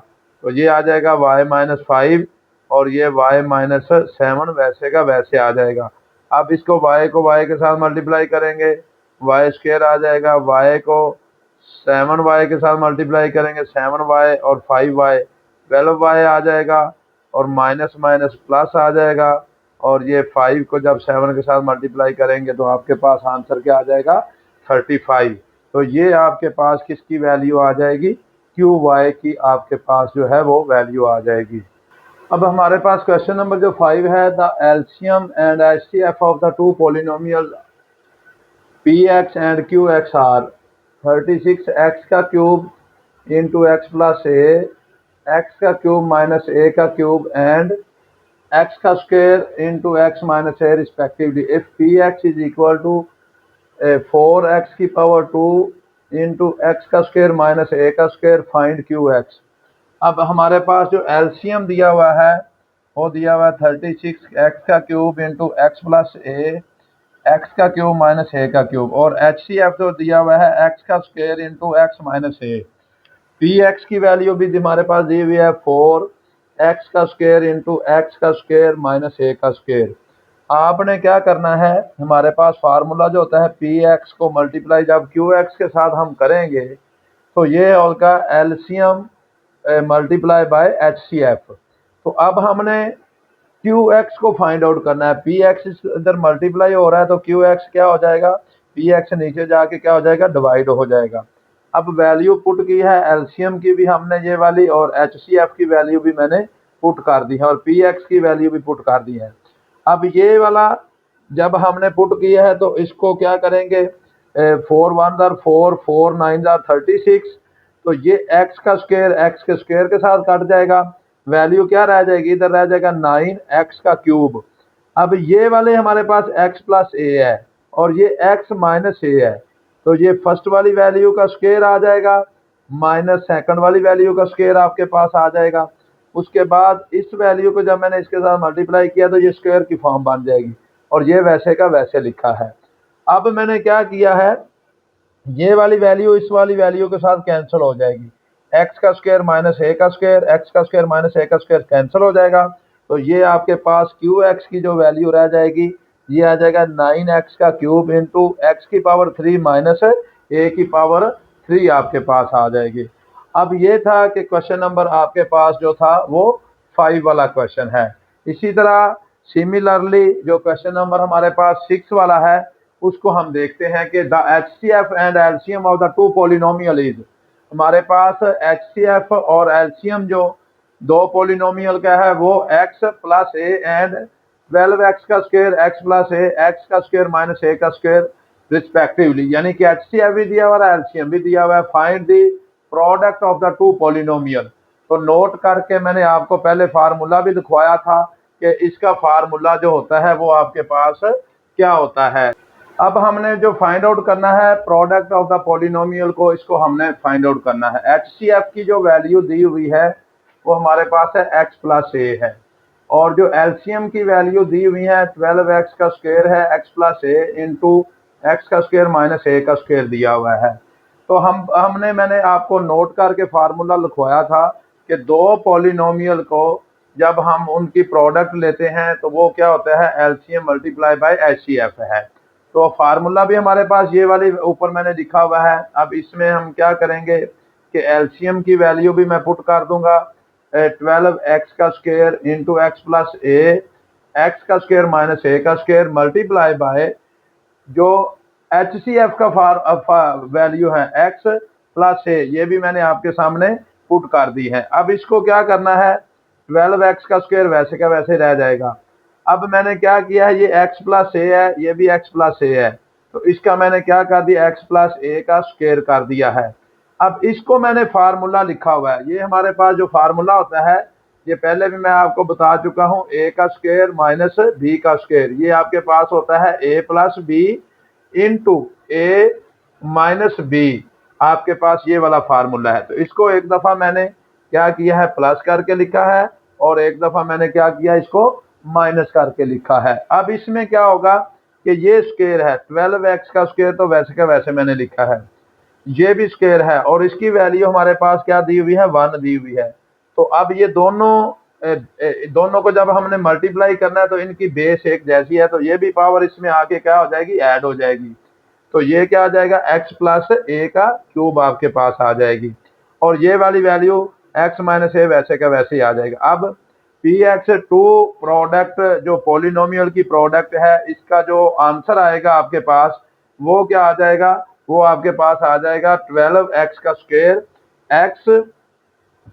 तो ये आ जाएगा y-5 और ये y-7 वैसे का वैसे आ जाएगा। अब इसको y को y के साथ मल्टीप्लाई करेंगे, y स्क्वायर आ जाएगा, y को 7y के साथ मल्टीप्लाई करेंगे 7y और 5y 12y आ जाएगा और माइनस माइनस प्लस आ जाएगा और ये 5 को जब 7 के साथ मल्टीप्लाई करेंगे तो आपके पास आंसर क्या आ जाएगा 35। तो ये आपके पास किसकी वैल्यू आ जाएगी, क्यू वाई की आपके पास जो है वो वैल्यू आ जाएगी। अब हमारे पास क्वेश्चन नंबर जो 5 है, the LCM and HCF of the two polynomial px and qx are 36x का cube into x plus a, x का क्यूब माइनस ए का क्यूब एंड एक्स का square into x minus a respectively. If px is equal to 4x की power 2 into x का square minus a का square, find qx। अब हमारे पास जो एलसीएम दिया हुआ है वो दिया हुआ है 36x का cube into x plus a, x का क्यूब माइनस ए का क्यूब, और एचसीएफ जो दिया हुआ है एक्स का स्क्वायर इंटू एक्स माइनस ए। पी एक्स की वैल्यू भी हमारे पास दी हुई है 4x का स्क्वायर इंटू एक्स का स्क्वायर माइनस ए का स्क्वायर। आपने क्या करना है, हमारे पास फार्मूला जो होता है पी एक्स को मल्टीप्लाई जब क्यू एक्स के साथ हम करेंगे तो ये होगा LCM multiply by H C F. तो अब हमने क्यू एक्स को फाइंड आउट करना है, पी एक्स इधर मल्टीप्लाई हो रहा है तो क्यू एक्स क्या हो जाएगा, पी एक्स नीचे जाके क्या हो जाएगा, डिवाइड हो जाएगा। अब वैल्यू पुट की है, एलसीएम की भी हमने ये वाली और एच सी एफ की वैल्यू भी मैंने पुट कर दी है और पी एक्स की वैल्यू भी पुट कर दी है। अब ये वाला जब हमने पुट किया है तो इसको क्या करेंगे, 4 1 4, 4 9 36, तो ये एक्स का स्क्वायर एक्स के स्क्वायर के साथ कट जाएगा, वैल्यू क्या रह जाएगी, इधर रह जाएगा 9x का क्यूब। अब ये वाले हमारे पास x प्लस ए है और ये x माइनस ए है, तो ये फर्स्ट वाली वैल्यू का स्क्वायर आ जाएगा माइनस सेकंड वाली वैल्यू का स्क्वायर आपके पास आ जाएगा। उसके बाद इस वैल्यू को जब मैंने इसके साथ मल्टीप्लाई किया तो ये स्क्वायर की फॉर्म बन जाएगी और ये वैसे का वैसे लिखा है। अब मैंने क्या किया है, ये वाली वैल्यू इस वाली वैल्यू के साथ कैंसिल हो जाएगी, एक्स का स्क्वायर माइनस ए का स्क्वायर, एक्स का स्क्वायर माइनस ए का स्क्वायर कैंसिल हो जाएगा, तो ये आपके पास क्यू एक्स की जो वैल्यू रह जाएगी ये आ जाएगा 9x का क्यूब इंटू एक्स की पावर 3 माइनस ए की पावर 3 आपके पास आ जाएगी। अब ये था कि क्वेश्चन नंबर आपके पास जो था वो 5 वाला क्वेश्चन है। इसी तरह सिमिलरली जो क्वेश्चन नंबर हमारे पास 6 वाला है उसको हम देखते हैं कि the HCF and LCM of the two polynomial is. हमारे पास एचसीएफ और एलसीएम जो दो पॉलिनोमियल का है वो x plus A and 12x का square x plus a, x का स्क्वायर माइनस ए का स्क्वायर रिस्पेक्टिवली, यानी कि एचसीएफ भी दिया हुआ है एलसीएम भी दिया हुआ है। Find the product of the two polynomial. तो नोट करके मैंने आपको पहले फार्मूला भी दिखवाया था कि इसका फार्मूला जो होता है वो आपके पास क्या होता है। अब हमने जो फाइंड आउट करना है प्रोडक्ट ऑफ द पॉलिनोमियल को, इसको हमने फाइंड आउट करना है। एचसीएफ की जो वैल्यू दी हुई है वो हमारे पास है एक्स प्लस ए है और जो एलसीएम की वैल्यू दी हुई है 12x का स्क्वायर है एक्स प्लस ए इंटू एक्स का स्क्वायर माइनस ए का स्क्वायर दिया हुआ है। तो मैंने आपको नोट करके फार्मूला लिखवाया था कि दो पॉलिनोमियल को जब हम उनकी प्रोडक्ट लेते हैं तो वो क्या होता है, एलसीएम मल्टीप्लाई बाय एचसीएफ है। तो फार्मूला भी हमारे पास ये वाली ऊपर मैंने लिखा हुआ है। अब इसमें हम क्या करेंगे कि एलसीएम की वैल्यू भी मैं पुट कर दूंगा 12x का square into x plus a, x का स्क्वायर माइनस ए का स्क्वायर मल्टीप्लाई बाय जो एचसीएफ का वैल्यू है एक्स प्लस ए, ये भी मैंने आपके सामने पुट कर दी है। अब इसको क्या करना है, 12x का स्क्वायर वैसे का वैसे रह जाएगा। अब मैंने क्या किया है, ये x प्लस ए है, ये भी x प्लस ए है, तो इसका मैंने क्या कर दिया, x प्लस ए का स्क्वायर कर दिया है। अब इसको मैंने फार्मूला लिखा हुआ है, ये हमारे पास जो फार्मूला होता है ये पहले भी मैं आपको बता चुका हूँ, a का स्क्वायर माइनस b का स्क्वायर, ये आपके पास होता है a plus b into a minus b, आपके पास ये वाला फार्मूला है। तो इसको एक दफ़ा मैंने क्या किया है, प्लस करके लिखा है और एक दफ़ा मैंने क्या किया, इसको माइनस करके लिखा है। अब इसमें क्या होगा कि ये स्क्वायर है 12x का स्क्वायर, तो वैसे का वैसे मैंने लिखा है, ये भी स्क्वायर है और इसकी वैल्यू हमारे पास क्या दी हुई है, 1 दी हुई है। तो अब ये दोनों को जब हमने मल्टीप्लाई करना है तो इनकी बेस एक जैसी है, तो ये भी पावर इसमें आके क्या हो जाएगी, ऐड हो जाएगी। तो ये क्या आ जाएगा, x प्लस ए का क्यूब आपके पास आ जाएगी, और ये वाली वैल्यू x माइनस ए वैसे का वैसे ही आ जाएगा। अब px2 प्रोडक्ट जो पोलिनोमियल की प्रोडक्ट है, इसका जो आंसर आएगा आपके पास वो क्या आ जाएगा, वो आपके पास आ जाएगा 12x का स्क्वायर x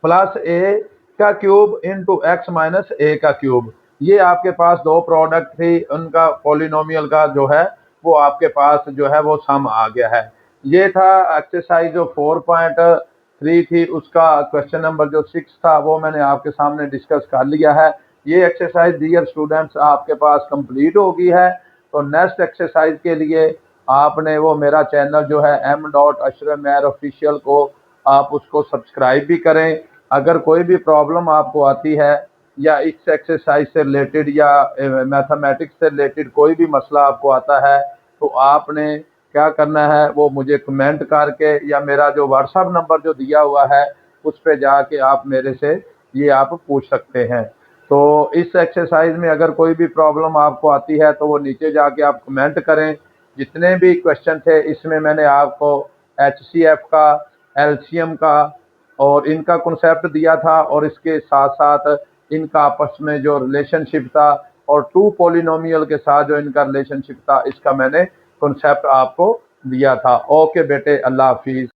प्लस ए का cube into x minus a का क्यूब। ये आपके पास दो प्रोडक्ट थी, उनका पॉलिनोमियल का जो है वो आपके पास जो है वो सम आ गया है। ये था एक्सरसाइज जो 4.3 थी, उसका क्वेश्चन नंबर जो 6 था वो मैंने आपके सामने डिस्कस कर लिया है। ये एक्सरसाइज डियर स्टूडेंट्स आपके पास कंप्लीट हो गई है। तो नेक्स्ट एक्सरसाइज के लिए आपने वो मेरा चैनल जो है m.ashraf ऑफिशियल को आप उसको सब्सक्राइब भी करें। अगर कोई भी प्रॉब्लम आपको आती है या इस एक्सरसाइज से रिलेटेड या मैथमेटिक्स से रिलेटेड कोई भी मसला आपको आता है, तो आपने क्या करना है, वो मुझे कमेंट करके या मेरा जो व्हाट्सएप नंबर जो दिया हुआ है उस पर जाके आप मेरे से ये आप पूछ सकते हैं। तो इस एक्सरसाइज में अगर कोई भी प्रॉब्लम आपको आती है तो वो नीचे जाके आप कमेंट करें। जितने भी क्वेश्चन थे इसमें मैंने आपको HCF का, LCM का और इनका कॉन्सेप्ट दिया था, और इसके साथ साथ इनका आपस में जो रिलेशनशिप था और टू पॉलिनोमियल के साथ जो इनका रिलेशनशिप था, इसका मैंने कॉन्सेप्ट आपको दिया था। ओके बेटे, अल्लाह हाफिज।